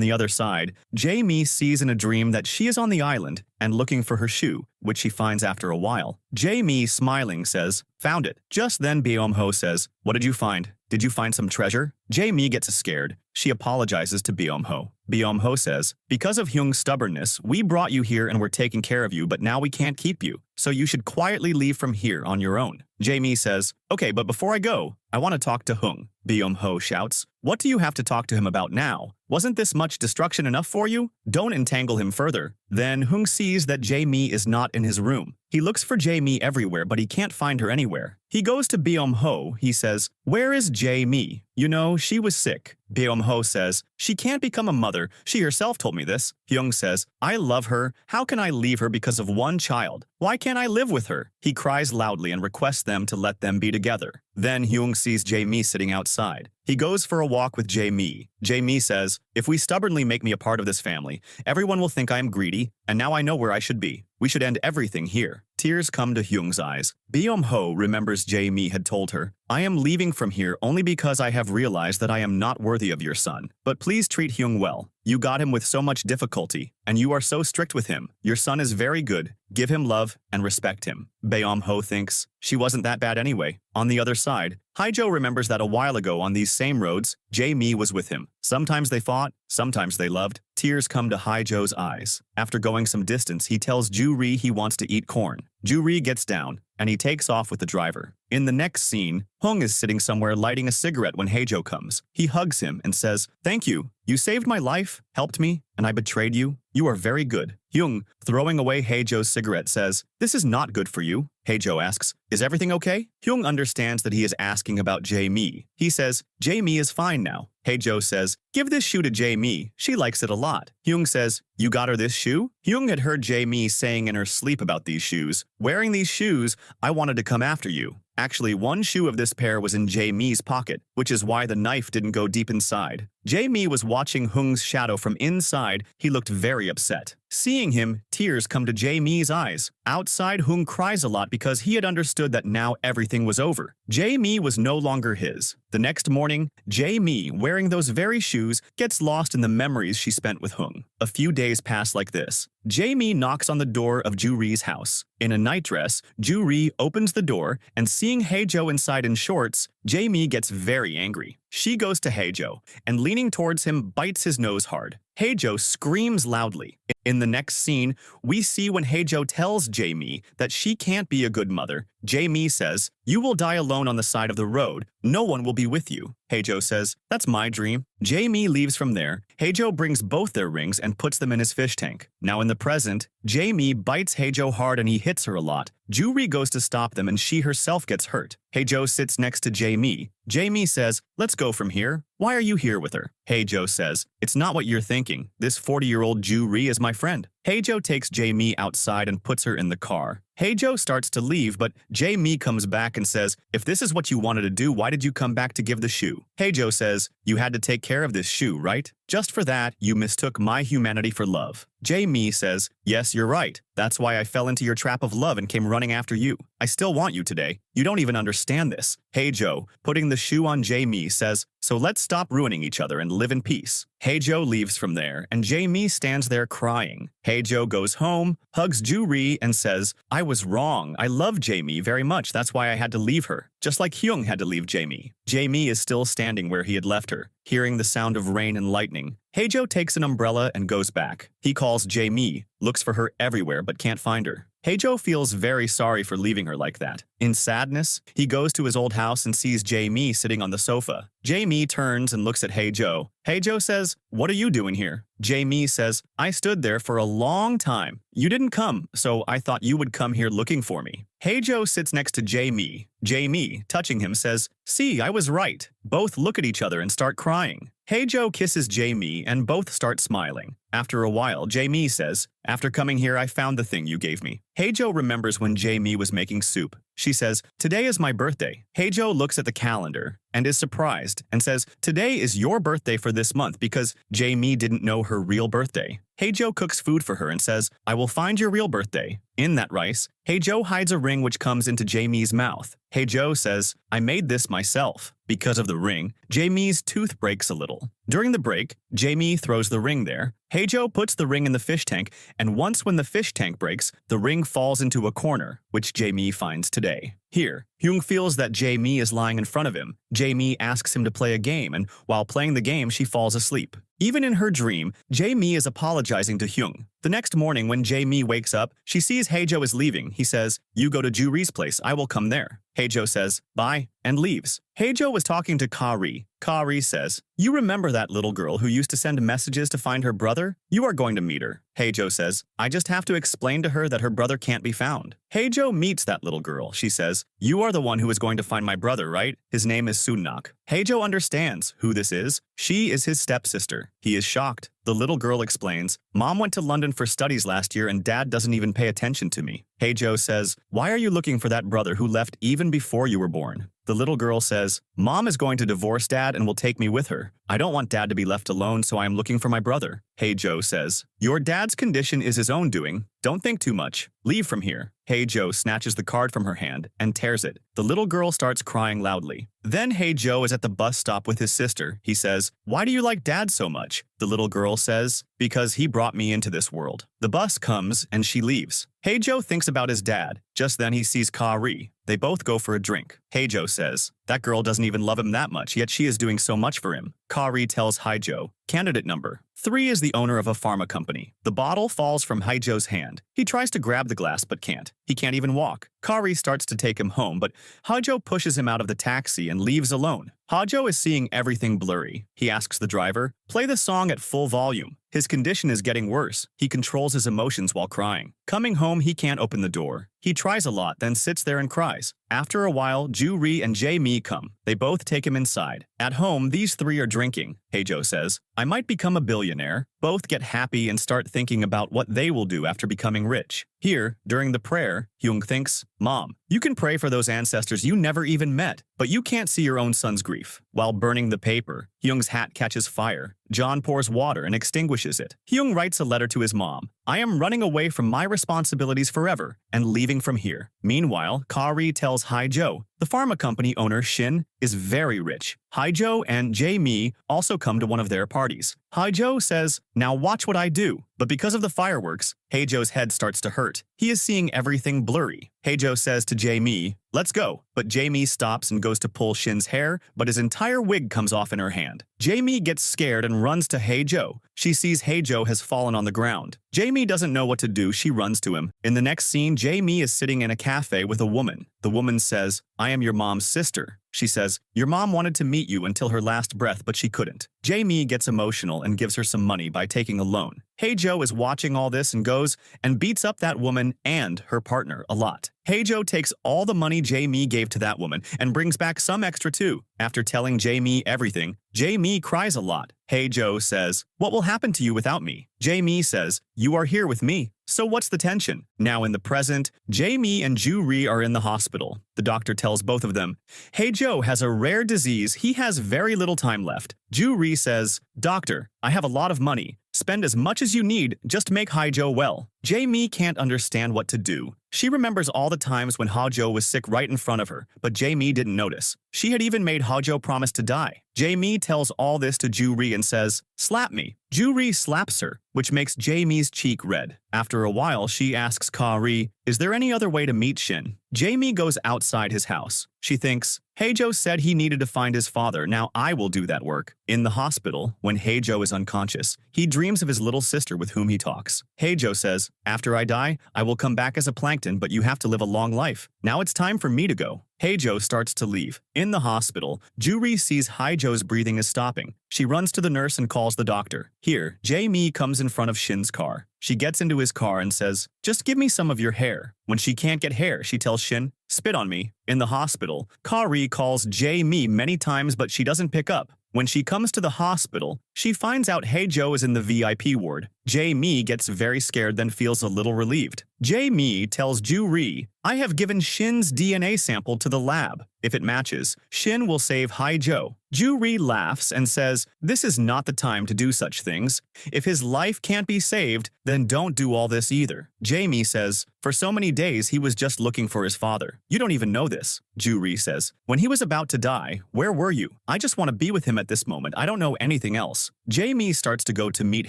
the other side, Jae-mi sees in a dream that she is on the island and looking for her shoe, which she finds after a while. Jae-mi, smiling, says, found it. Just then Byung-ho says, what did you find? Did you find some treasure? Jae-mi gets scared. She apologizes to Byung-ho. Byung-ho says, because of Hyung's stubbornness, we brought you here and we're taking care of you, but now we can't keep you. So you should quietly leave from here on your own. Jae-mi says, okay, but before I go, I want to talk to Hyung. Byung-ho shouts, what do you have to talk to him about now? Wasn't this much destruction enough for you? Don't entangle him further. Then Hyung sees that Jae-mi is not in his room. He looks for Jae-mi everywhere, but he can't find her anywhere. He goes to Byung-ho. He says, where is Jae-mi? You know, she was sick. Byung-ho says, she can't become a mother. She herself told me this. Hyung says, I love her. How can I leave her because of one child? Why can't I live with her? He cries loudly and requests them to let them be together. Then Hyung sees Jae-mi sitting outside. He goes for a walk with Jae-mi. Jae-mi says, if we stubbornly make me a part of this family, everyone will think I am greedy, and now I know where I should be. We should end everything here. Tears come to Hyung's eyes. Byung-ho remembers Jae-mi had told her, I am leaving from here only because I have realized that I am not worthy of your son. But please treat Hyung well. You got him with so much difficulty, and you are so strict with him. Your son is very good. Give him love and respect him. Byung-ho thinks, she wasn't that bad anyway. On the other side, Hae-jo remembers that a while ago on these same roads, Jae-mi was with him. Sometimes they fought, sometimes they loved. Tears come to Hae-jo's eyes. After going some distance, he tells Ju-ri he wants to eat corn. Ju-ri gets down, and he takes off with the driver. In the next scene, Hung is sitting somewhere lighting a cigarette when Hae-jo comes. He hugs him and says, thank you. You saved my life, helped me, and I betrayed you. You are very good. Hyung, throwing away Hae-jo's cigarette, says, this is not good for you. Hae-jo asks, is everything okay? Hyung understands that he is asking about Jae-mi. He says, Jae-mi is fine now. Hae-jo says, give this shoe to Jae-mi. She likes it a lot. Hyung says, you got her this shoe? Hyung had heard Jae-mi saying in her sleep about these shoes. Wearing these shoes, I wanted to come after you. Actually, one shoe of this pair was in Jae-mi's pocket, which is why the knife didn't go deep inside. Jae-mi was watching Hyung's shadow from inside. He looked very upset. Seeing him, tears come to Jae-mi's eyes. Outside, Hyung cries a lot because he had understood that now everything was over. Jae-mi was no longer his. The next morning, Jae-mi, wearing those very shoes, gets lost in the memories she spent with Hyung. A few days pass like this. Jae-mi knocks on the door of Ju-ri's house. In a nightdress, Ju-ri opens the door, and seeing Hae-jo inside in shorts, Jae-mi gets very angry. She goes to Hae-jo, and leaning towards him, bites his nose hard. Hae-jo screams loudly. In the next scene, we see when Hae-jo tells Jae-mi that she can't be a good mother. Jae-mi says, you will die alone on the side of the road. No one will be with you. Hae-jo says, that's my dream. Jae-mi leaves from there. Hae-jo brings both their rings and puts them in his fish tank. Now in the present, Jae-mi bites Hae-jo hard and he hits her a lot. Ju-ri goes to stop them and she herself gets hurt. Hae-jo sits next to Jae-mi. Jae-mi says, let's go from here. Why are you here with her? Hae-jo says, it's not what you're thinking. This 40-year-old Ju-ri is my friend. Haejo takes Jae-mi outside and puts her in the car. Haejo starts to leave, but Jae-mi comes back and says, if this is what you wanted to do, why did you come back to give the shoe? Haejo says, you had to take care of this shoe, right? Just for that, you mistook my humanity for love. Jae-mi says, yes, you're right. That's why I fell into your trap of love and came running after you. I still want you today. You don't even understand this. Haejo, putting the shoe on Jae-mi, says, so let's stop ruining each other and live in peace. Haejo leaves from there, and Jae-mi stands there crying. Haejo goes home, hugs Ju-ri, and says, I was wrong. I love Jae-mi very much. That's why I had to leave her. Just like Hyung had to leave Jae-mi. Jae-mi is still standing where he had left her, hearing the sound of rain and lightning. Haejo takes an umbrella and goes back. He calls Jae-mi, looks for her everywhere but can't find her. Haejo feels very sorry for leaving her like that. In sadness, he goes to his old house and sees Jae-mi sitting on the sofa. Jae-mi turns and looks at Haejo. Haejo says, what are you doing here? Jae-mi says, I stood there for a long time. You didn't come, so I thought you would come here looking for me. Haejo sits next to Jae-mi. Jae-mi, touching him, says, see, I was right. Both look at each other and start crying. Haejo kisses Jae-mi and both start smiling. After a while, Jae-mi says, after coming here, I found the thing you gave me. Haejo remembers when Jae-mi was making soup. She says, today is my birthday. Haejo looks at the calendar and is surprised and says, today is your birthday for this month because Jae-mi didn't know her real birthday. Haejo cooks food for her and says, I will find your real birthday. In that rice, Haejo hides a ring which comes into Jae-mi's mouth. Haejo says, I made this myself. Because of the ring, Jae-mi's tooth breaks a little. During the break, Jae-mi throws the ring there. Haejo puts the ring in the fish tank, and once when the fish tank breaks, the ring falls into a corner, which Jae-mi finds today. Here, Hyung feels that Jae-mi is lying in front of him. Jae-mi asks him to play a game, and while playing the game, she falls asleep. Even in her dream, Jae-mi is apologizing to Hyung. The next morning, when Jae-mi wakes up, she sees Haejo is leaving. He says, you go to Ju-ri's place, I will come there. Haejo says, bye, and leaves. Haejo was talking to Ka-ri. Ka-ri says, you remember that little girl who used to send messages to find her brother? You are going to meet her. Haejo says, I just have to explain to her that her brother can't be found. Haejo meets that little girl. She says, you are the one who is going to find my brother, right? His name is Sunnak. Haejo understands who this is. She is his stepsister. He is shocked. The little girl explains, Mom went to London for studies last year and Dad doesn't even pay attention to me. Haejo says, why are you looking for that brother who left even before you were born? The little girl says, Mom is going to divorce Dad and will take me with her. I don't want Dad to be left alone, so I am looking for my brother. Haejo says, your dad's condition is his own doing. Don't think too much. Leave from here. Haejo snatches the card from her hand and tears it. The little girl starts crying loudly. Then Haejo is at the bus stop with his sister. He says, why do you like Dad so much? The little girl says, because he brought me into this world. The bus comes and she leaves. Haejo thinks about his dad. Just then he sees Ka-ri. They both go for a drink. Haejo says, that girl doesn't even love him that much, yet she is doing so much for him. Ka-ri tells Haejo, candidate number 3 is the owner of a pharma company. The bottle falls from Haejo's hand. He tries to grab the glass but can't. He can't even walk. Ka-ri starts to take him home, but Haejo pushes him out of the taxi and leaves alone. Haejo is seeing everything blurry. He asks the driver, play the song at full volume. His condition is getting worse. He controls his emotions while crying. Coming home, he can't open the door. He tries a lot, then sits there and cries. After a while, Ju-ri and Jae-mi come. They both take him inside. At home, these 3 are drinking. Haejo says, I might become a billionaire. Both get happy and start thinking about what they will do after becoming rich. Here, during the prayer, Hyung thinks, Mom, you can pray for those ancestors you never even met, but you can't see your own son's grief. While burning the paper, Hyung's hat catches fire. John pours water and extinguishes it. Hyung writes a letter to his mom. I am running away from my responsibilities forever and leaving from here. Meanwhile, Ka-ri tells Haejo, the pharma company owner Shin is very rich. Haejo and Jae-mi also come to one of their parties. Haejo says, now watch what I do. But because of the fireworks, Haejo's head starts to hurt. He is seeing everything blurry. Haejo says to Jae-mi, let's go. But Jae-mi stops and goes to pull Shin's hair, but his entire wig comes off in her hand. Jae-mi gets scared and runs to Haejo. She sees Haejo has fallen on the ground. Jae-mi doesn't know what to do. She runs to him. In the next scene, Jae-mi is sitting in a cafe with a woman. The woman says, I am your mom's sister. She says, your mom wanted to meet you until her last breath, but she couldn't. Jae-mi gets emotional and gives her some money by taking a loan. Hae-jo is watching all this and goes and beats up that woman and her partner a lot. Hae-jo takes all the money Jae-mi gave to that woman and brings back some extra too. After telling Jae-mi everything, Jae-mi cries a lot. Hae-jo says, "What will happen to you without me?" Jae-mi says, "You are here with me. So what's the tension?" Now in the present, Jae-mi and Ju-ri are in the hospital. The doctor tells both of them, Hae-jo has a rare disease. He has very little time left. Ju-ri says, "Doctor, I have a lot of money. Spend as much as you need, just make Hae-jo well." Jae-mi can't understand what to do. She remembers all the times when Hae-jo was sick right in front of her, but Jae-mi didn't notice. She had even made Hae-jo promise to die. Jae-mi tells all this to Ju-ri and says, "Slap me." Ju-ri slaps her, which makes Jae-mi's cheek red. After a while, she asks Ka-ri, "Is there any other way to meet Shin?" Jae-mi goes outside his house. She thinks, Hae-jo said he needed to find his father, now I will do that work. In the hospital, when Hae-jo is unconscious, he dreams of his little sister with whom he talks. Hae-jo says, "After I die, I will come back as a Plankton, but you have to live a long life. Now it's time for me to go." Hae-jo starts to leave. In the hospital, Ju-ri sees Hae-jo's breathing is stopping. She runs to the nurse and calls the doctor. Here, Jae-mi comes in front of Shin's car. She gets into his car and says, "Just give me some of your hair." When she can't get hair, she tells Shin, "Spit on me." In the hospital, Ka-ri calls Jae-mi many times, but she doesn't pick up. When she comes to the hospital, she finds out Hae-jo is in the VIP ward. Jae-mi gets very scared, then feels a little relieved. Jae-mi tells Ju-ri, "I have given Shin's DNA sample to the lab. If it matches, Shin will save Hae-jo." Ju-ri laughs and says, "This is not the time to do such things. If his life can't be saved, then don't do all this either." Jae-mi says, "For so many days he was just looking for his father. You don't even know this." Ju-ri says, "When he was about to die, where were you? I just want to be with him at this moment. I don't know anything else." Jae-mi starts to go to meet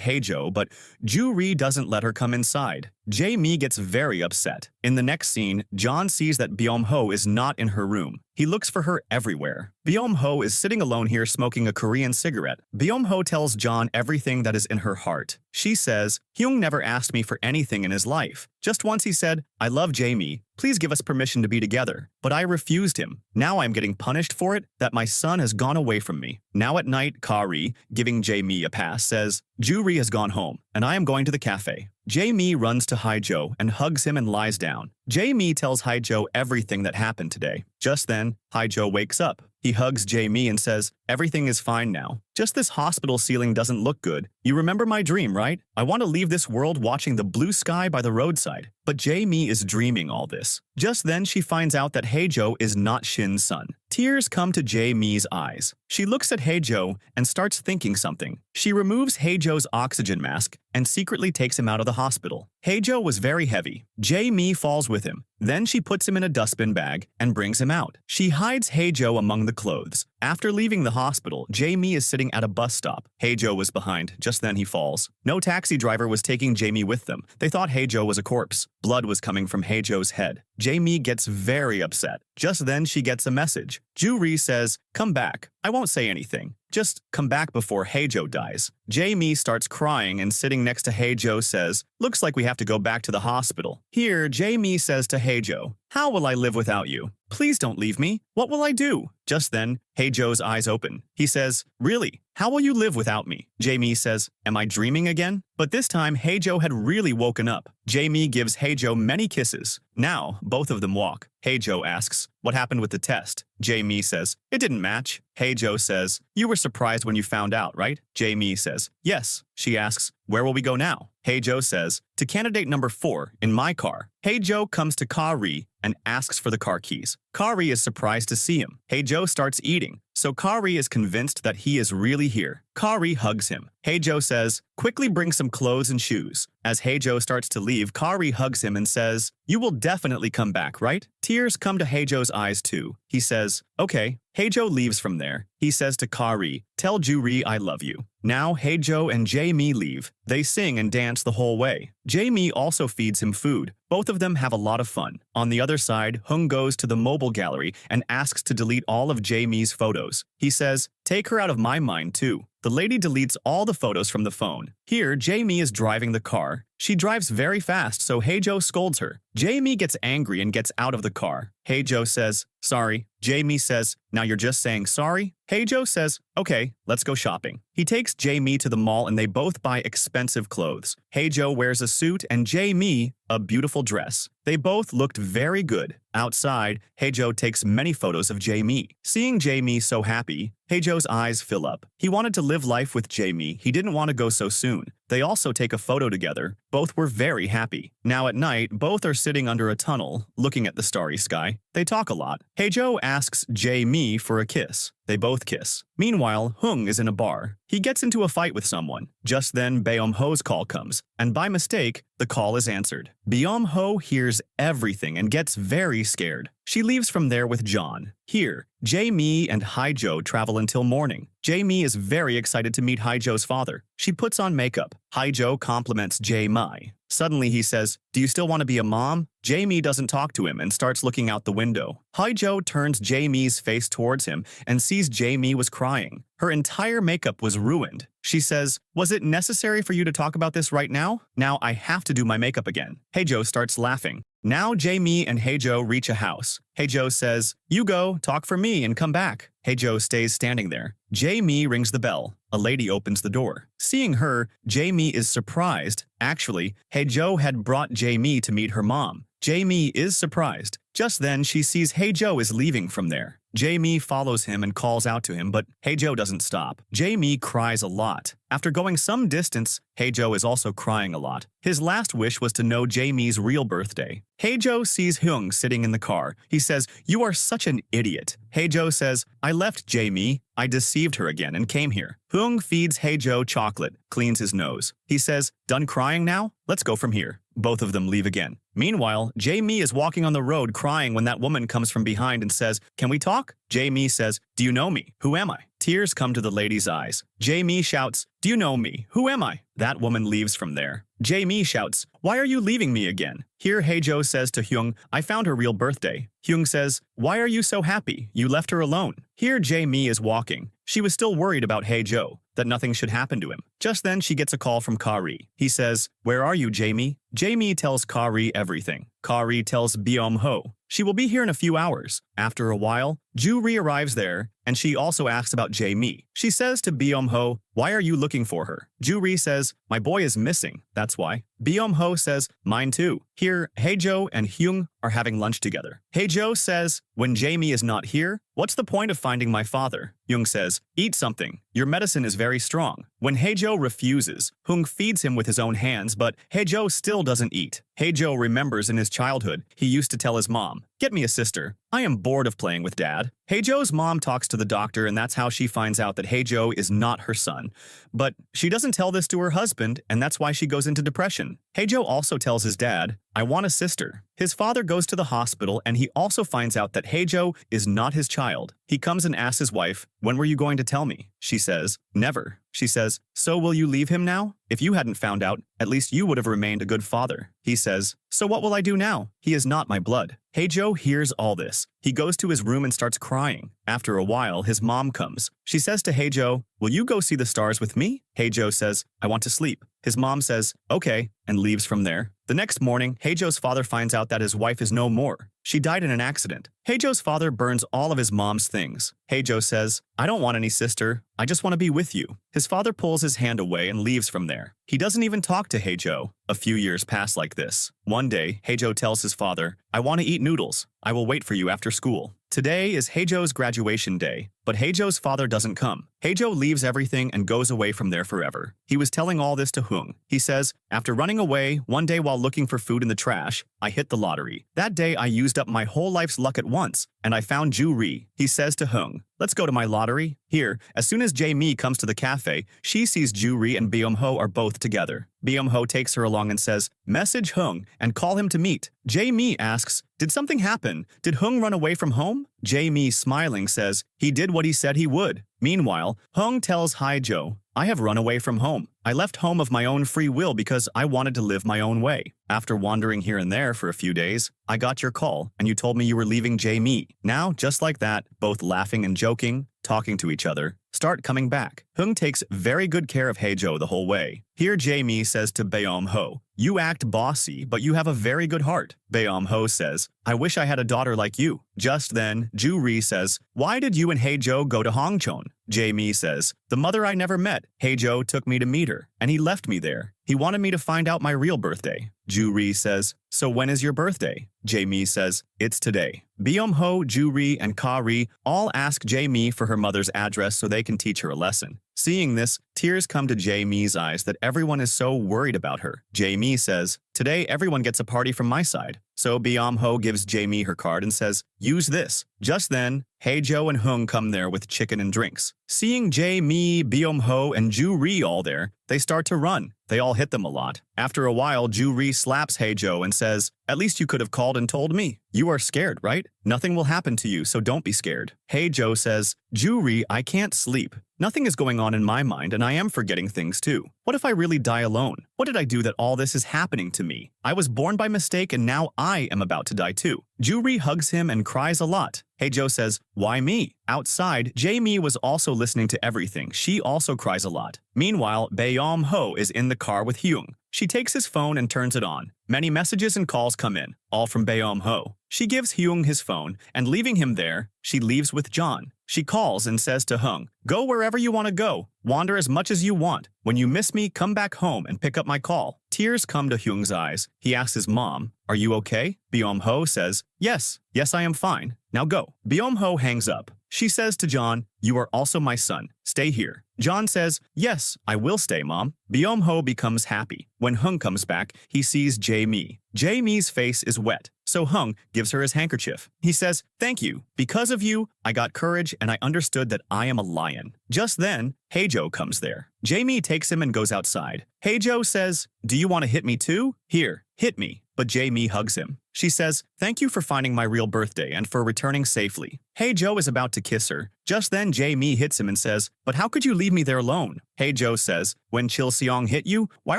Hae-jo, but Ju-ri doesn't let her come inside. Jae-mi gets very upset. In the next scene, John sees that Byung-ho is not in her room. He looks for her everywhere. Byung-ho is sitting alone here smoking a Korean cigarette. Byung-ho tells John everything that is in her heart. She says, "Hyung never asked me for anything in his life. Just once he said, 'I love Jae-mi. Please give us permission to be together.' But I refused him. Now I'm getting punished for it, that my son has gone away from me." Now at night, Ka-ri, giving Jae-mi a pass, says, "Ju-ri has gone home, and I am going to the cafe." Jae-mi runs to Hae-jo and hugs him and lies down. Jae-mi tells Hae-jo everything that happened today. Just then, Hae-jo wakes up. He hugs Jae-mi and says, "Everything is fine now. Just this hospital ceiling doesn't look good. You remember my dream, right? I want to leave this world watching the blue sky by the roadside." But Jae-mi is dreaming all this. Just then she finds out that Hae-jo is not Shin's son. Tears come to Jae-mi's eyes. She looks at Hae-jo and starts thinking something. She removes Hae-jo's oxygen mask and secretly takes him out of the hospital. Hae-jo was very heavy. Jae-mi falls with him. Then she puts him in a dustbin bag and brings him out. She hides Hae-jo among the clothes. After leaving the hospital, Jae-mi is sitting at a bus stop. Hae-jo was behind. Just then he falls. No taxi driver was taking Jae-mi with them. They thought Hae-jo was a corpse. Blood was coming from Hae-jo's head. Jae-mi gets very upset. Just then she gets a message. Ju-ri says, "Come back. I won't say anything. Just come back before Hae-jo dies." Jae-mi starts crying and sitting next to Hae-jo says, "Looks like we have to go back to the hospital." Here, Jae-mi says to Hae-jo, "How will I live without you? Please don't leave me. What will I do?" Just then, Hae-jo's eyes open. He says, "Really? How will you live without me?" Jae-mi says, "Am I dreaming again?" But this time, Hae-jo had really woken up. Jae-mi gives Hae-jo many kisses. Now, both of them walk. Hae-jo asks, "What happened with the test?" Jae-mi says, "It didn't match." Hae-jo says, "You were surprised when you found out, right?" Jae-mi says, "Yes." She asks, "Where will we go now?" Hae-jo says, "To candidate number 4, in my car." Hae-jo comes to Ka-ri and asks for the car keys. Ka-ri is surprised to see him. Hae-jo starts eating, so Ka-ri is convinced that he is really here. Ka-ri hugs him. Hae-jo says, "Quickly bring some clothes and shoes." As Hae-jo starts to leave, Ka-ri hugs him and says, "You will definitely come back, right?" Tears come to Hae-jo's eyes too. He says, "Okay." Hae-jo leaves from there. He says to Ka-ri, "Tell Ju-ri I love you." Now Hae-jo and Jae-mi leave. They sing and dance the whole way. Jae-mi also feeds him food. Both of them have a lot of fun. On the other side, Hung goes to the mobile gallery and asks to delete all of Jae-mi's photos. He says, "Take her out of my mind too." The lady deletes all the photos from the phone. Here, Jae-mi is driving the car. She drives very fast, so Hae-jo scolds her. Jae-mi gets angry and gets out of the car. Hey-jo says, sorry. Jae-mi says, now you're just saying sorry? Hey-jo says, okay, let's go shopping. He takes Jae-mi to the mall and they both buy expensive clothes. Hey-jo wears a suit and Jae-mi a beautiful dress. They both looked very good. Outside, Hey-jo takes many photos of Jae-mi. Seeing Jae-mi so happy, Hey-jo's eyes fill up. He wanted to live life with Jae-mi. He didn't want to go so soon. They also take a photo together. Both were very happy. Now at night, both are sitting under a tunnel, looking at the starry sky. They talk a lot. Hey-jo asks Jae-mi for a kiss. They both kiss. Meanwhile, Hung is in a bar. He gets into a fight with someone. Just then, Beom-ho's call comes, and by mistake, the call is answered. Beom-ho hears everything and gets very scared. She leaves from there with John. Here, Jae-mi and Hai-jo travel until morning. Jae-mi is very excited to meet Hai-jo's father. She puts on makeup. Hai-jo compliments Jae-mi. Suddenly he says, do you still want to be a mom? Jae-mi doesn't talk to him and starts looking out the window. Hai-jo turns Jae-mi's face towards him and sees Jae-mi was crying. Her entire makeup was ruined. She says, was it necessary for you to talk about this right now? Now I have to do my makeup again. Hai-jo starts laughing. Now Jae-mi and Hai-jo reach a house. Hai-jo says, you go, talk for me, and come back. Hai-jo stays standing there. Jae-mi rings the bell. A lady opens the door. Seeing her, Jae-mi is surprised. Actually, Hai-jo had brought Jae-mi to meet her mom. Jae-mi is surprised. Just then, she sees Hai-jo is leaving from there. Jae-mi follows him and calls out to him, but Hai-jo doesn't stop. Jae-mi cries a lot. After going some distance, Hai-jo is also crying a lot. His last wish was to know Jae-mi's real birthday. Hai-jo sees Hyung sitting in the car. He says, you are such an idiot. Hai-jo says, I left Jae-mi. I deceived her again and came here. Hyung feeds Hai-jo chocolate, cleans his nose. He says, done crying now? Let's go from here. Both of them leave again. Meanwhile, Jae-mi is walking on the road crying when that woman comes from behind and says, can we talk? Jae-mi says, do you know me? Who am I? Tears come to the lady's eyes. Jae-mi shouts, do you know me? Who am I? That woman leaves from there. Jae-mi shouts, why are you leaving me again? Here Hai-jo says to Hyung, I found her real birthday. Hyung says, why are you so happy? You left her alone. Here Jae-mi is walking. She was still worried about Hai-jo, that nothing should happen to him. Just then she gets a call from Kari. He says, where are you, Jae-mi? Jae-mi tells Kari everything. Kari tells Beom-ho. She will be here in a few hours. After a while, Ju-ri arrives there, and she also asks about Jae-mi. She says to Beom-ho, why are you looking for her? Ju-ri says, my boy is missing, that's why. Beom-ho says, mine too. Here, Hai-jo and Hyung are having lunch together. Hai-jo says, when Jae-mi is not here, what's the point of finding my father? Hyung says, eat something. Your medicine is very strong. When Hai-jo refuses, Hyung feeds him with his own hands, but Hai-jo still doesn't eat. Hai-jo remembers in his childhood, he used to tell his mom, get me a sister. I am bored of playing with dad. Hai-jo's mom talks to the doctor and that's how she finds out that Hai-jo is not her son. But she doesn't tell this to her husband and that's why she goes into depression. Hai-jo also tells his dad, I want a sister. His father goes to the hospital and he also finds out that Hai-jo is not his child. He comes and asks his wife, when were you going to tell me? She says, never. She says, so will you leave him now? If you hadn't found out, at least you would have remained a good father. He says, so what will I do now? He is not my blood. Hai-jo hears all this. He goes to his room and starts crying. After a while, his mom comes. She says to Hai-jo, will you go see the stars with me? Hai-jo says, I want to sleep. His mom says, okay, and leaves from there. The next morning, Hai-jo's father finds out that his wife is no more. She died in an accident. Hai-jo's father burns all of his mom's things. Hai-jo says, I don't want any sister. I just want to be with you. His father pulls his hand away and leaves from there. He doesn't even talk to Hai-jo. A few years pass like this. One day, Hai-jo tells his father, I want to eat noodles. I will wait for you after school. Today is Hai-jo's graduation day, but Hai-jo's father doesn't come. Hai-jo leaves everything and goes away from there forever. He was telling all this to Hyung. He says, after running away, one day while looking for food in the trash, I hit the lottery. That day I used up my whole life's luck at once, and I found Ju-ri. He says to Hyung, let's go to my lottery. Here, as soon as Jae-mi comes to the cafe, she sees Ju-ri and Beom-ho are both together. Beom-ho takes her along and says, message Hyung and call him to meet. Jae-mi asks, did something happen? Did Hyung run away from home? Jae-mi, smiling, says, he did what he said he would. Meanwhile, Hyung tells Hai-jo, I have run away from home. I left home of my own free will because I wanted to live my own way. After wandering here and there for a few days, I got your call and you told me you were leaving Jae-mi. Now, just like that, both laughing and joking, talking to each other, start coming back. Hung takes very good care of Haejo the whole way. Here Jae-mi says to Beom-ho, "You act bossy, but you have a very good heart." Beom-ho says, "I wish I had a daughter like you." Just then, Ju-ri says, "Why did you and Haejo go to Hongcheon?" Jae-mi says, "The mother I never met. Haejo took me to meet her, and he left me there. He wanted me to find out my real birthday." Ju-ri says, "So when is your birthday?" Jae-mi says, "It's today." Beom-ho, Ju-ri, and Ka-ri all ask Jae-mi for her mother's address so they can teach her a lesson. Seeing this, tears come to Jae-mi's eyes that everyone is so worried about her. Jae-mi says, "Today everyone gets a party from my side." So Beom-ho gives Jae-mi her card and says, "Use this." Just then, Haejo and Hung come there with chicken and drinks. Seeing Jae-mi, Beom-ho, and Ju-ri all there, they start to run. They all hit them a lot. After a while, Ju-ri slaps Haejo and says, "At least you could have called and told me. You are scared, right? Nothing will happen to you, so don't be scared." Haejo says, "Ju-ri, I can't sleep. Nothing is going on in my mind, and I am forgetting things too. What if I really die alone? What did I do that all this is happening to me? I was born by mistake, and now I am about to die too." Ju-ri hugs him and cries a lot. Haejo says, "Why me?" Outside, Jae-mi was also listening to everything. She also cries a lot. Meanwhile, Beom-ho is in the car with Hyung. She takes his phone and turns it on. Many messages and calls come in, all from Beom-ho. She gives Hyung his phone, and leaving him there, she leaves with John. She calls and says to Hung, "Go wherever you want to go. Wander as much as you want. When you miss me, come back home and pick up my call." Tears come to Hyung's eyes. He asks his mom, "Are you okay?" Beom-ho says, Yes, I am fine. Now go." Beom-ho hangs up. She says to John, "You are also my son. Stay here." John says, "Yes, I will stay, Mom." Beom-ho becomes happy. When Hung comes back, he sees Jae-mi. Jae-mi's face is wet, so Hung gives her his handkerchief. He says, "Thank you. Because of you, I got courage and I understood that I am a lion." Just then, Haejo comes there. Jae-mi takes him and goes outside. Haejo says, "Do you want to hit me too? Here, hit me." But Jae-mi hugs him. She says, "Thank you for finding my real birthday and for returning safely." Haejo is about to kiss her. Just then Jae-mi hits him and says, "But how could you leave me there alone?" Haejo says, "When Chil Seong hit you, why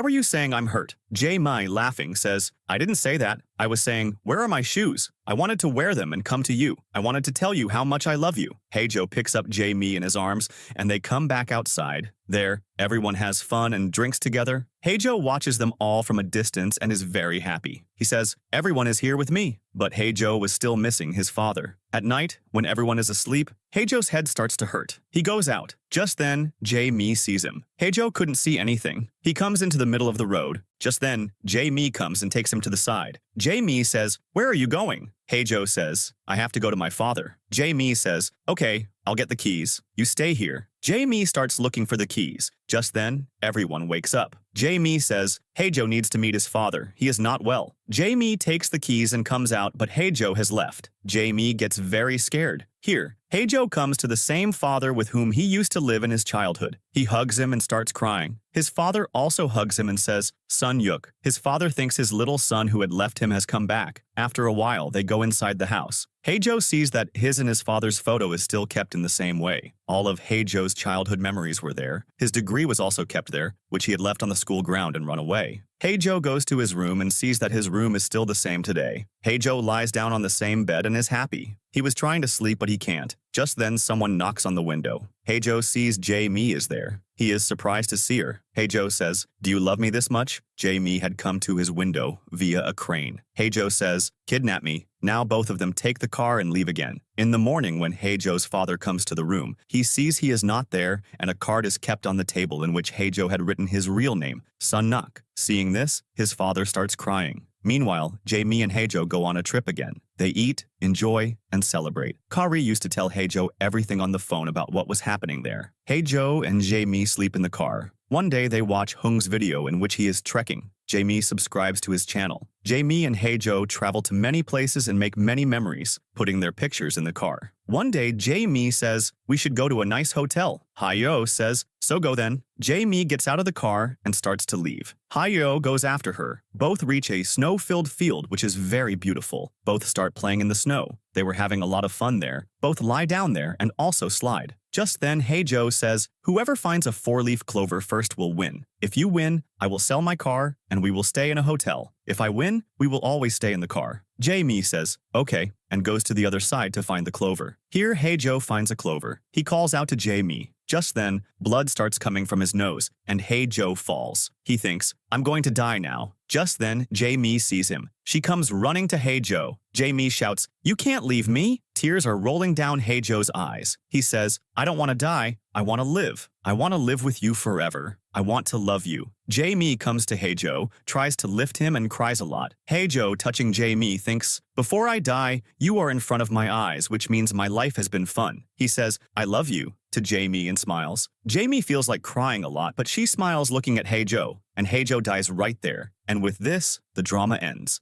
were you saying I'm hurt?" Jae-mi, laughing, says, "I didn't say that. I was saying, where are my shoes? I wanted to wear them and come to you. I wanted to tell you how much I love you." Haejo picks up Jae-mi in his arms, and they come back outside. There, everyone has fun and drinks together. Haejo watches them all from a distance and is very happy. He says, "Everyone is here with me." But Haejo was still missing his father. At night, when everyone is asleep, Haejo's head starts to hurt. He goes out. Just then, Jae-mi sees him. Haejo couldn't see anything. He comes into the middle of the road. Just then, Jae-mi comes and takes him to the side. Jae-mi says, "Where are you going?" Haejo says, "I have to go to my father." Jae-mi says, "Okay, I'll get the keys. You stay here." Jae-mi starts looking for the keys. Just then, everyone wakes up. Jae-mi says, Haejo needs to meet his father. He is not well. Jae-mi takes the keys and comes out, but Haejo has left. Jae-mi gets very scared. Here, Haejo comes to the same father with whom he used to live in his childhood. He hugs him and starts crying. His father also hugs him and says, "Son Yuk." His father thinks his little son who had left him has come back. After a while, they go inside the house. Haejo sees that his and his father's photo is still kept in the same way. All of Haejo's childhood memories were there. His degree was also kept there, which he had left on the school ground and run away. Haejo goes to his room and sees that his room is still the same today. Haejo lies down on the same bed and is happy. He was trying to sleep, but he can't. Just then, someone knocks on the window. Haejo sees Jae-mi is there. He is surprised to see her. Haejo says, "Do you love me this much?" Jae-mi had come to his window via a crane. Haejo says, "Kidnap me." Now both of them take the car and leave again. In the morning, when Haejo's father comes to the room, he sees he is not there, and a card is kept on the table in which Haejo had written his real name, Sun Nak. Seeing this, his father starts crying. Meanwhile, Jae-mi and Haejo go on a trip again. They eat, enjoy, and celebrate. Ka-ri used to tell Haejo everything on the phone about what was happening there. Haejo and Jae-mi sleep in the car. One day they watch Hung's video in which he is trekking. Jae-mi subscribes to his channel. Jae-mi and Haejo travel to many places and make many memories, putting their pictures in the car. One day, Jae-mi says, "We should go to a nice hotel." Haejo says, "So go then." Jae-mi gets out of the car and starts to leave. Haejo goes after her. Both reach a snow-filled field, which is very beautiful. Both start playing in the snow. They were having a lot of fun there. Both lie down there and also slide. Just then, Hey Joe says, whoever finds a four-leaf clover first will win. If you win, I will sell my car and we will stay in a hotel. If I win, we will always stay in the car. Jamie says, okay, and goes to the other side to find the clover. Here, Hey Joe finds a clover. He calls out to Jamie. Just then, blood starts coming from his nose, and Hey Joe falls. He thinks, I'm going to die now. Just then, Jamie sees him. She comes running to Hey Joe. Jamie shouts, you can't leave me. Tears are rolling down Hey Joe's eyes. He says, I don't want to die. I want to live. I want to live with you forever. I want to love you. Jamie comes to Hey Joe, tries to lift him and cries a lot. Hey Joe, touching Jamie, thinks, before I die, you are in front of my eyes, which means my life has been fun. He says, I love you, to Jamie and smiles. Jamie feels like crying a lot, but she smiles looking at Hey Joe, and Hey Joe dies right there. And with this, the drama ends.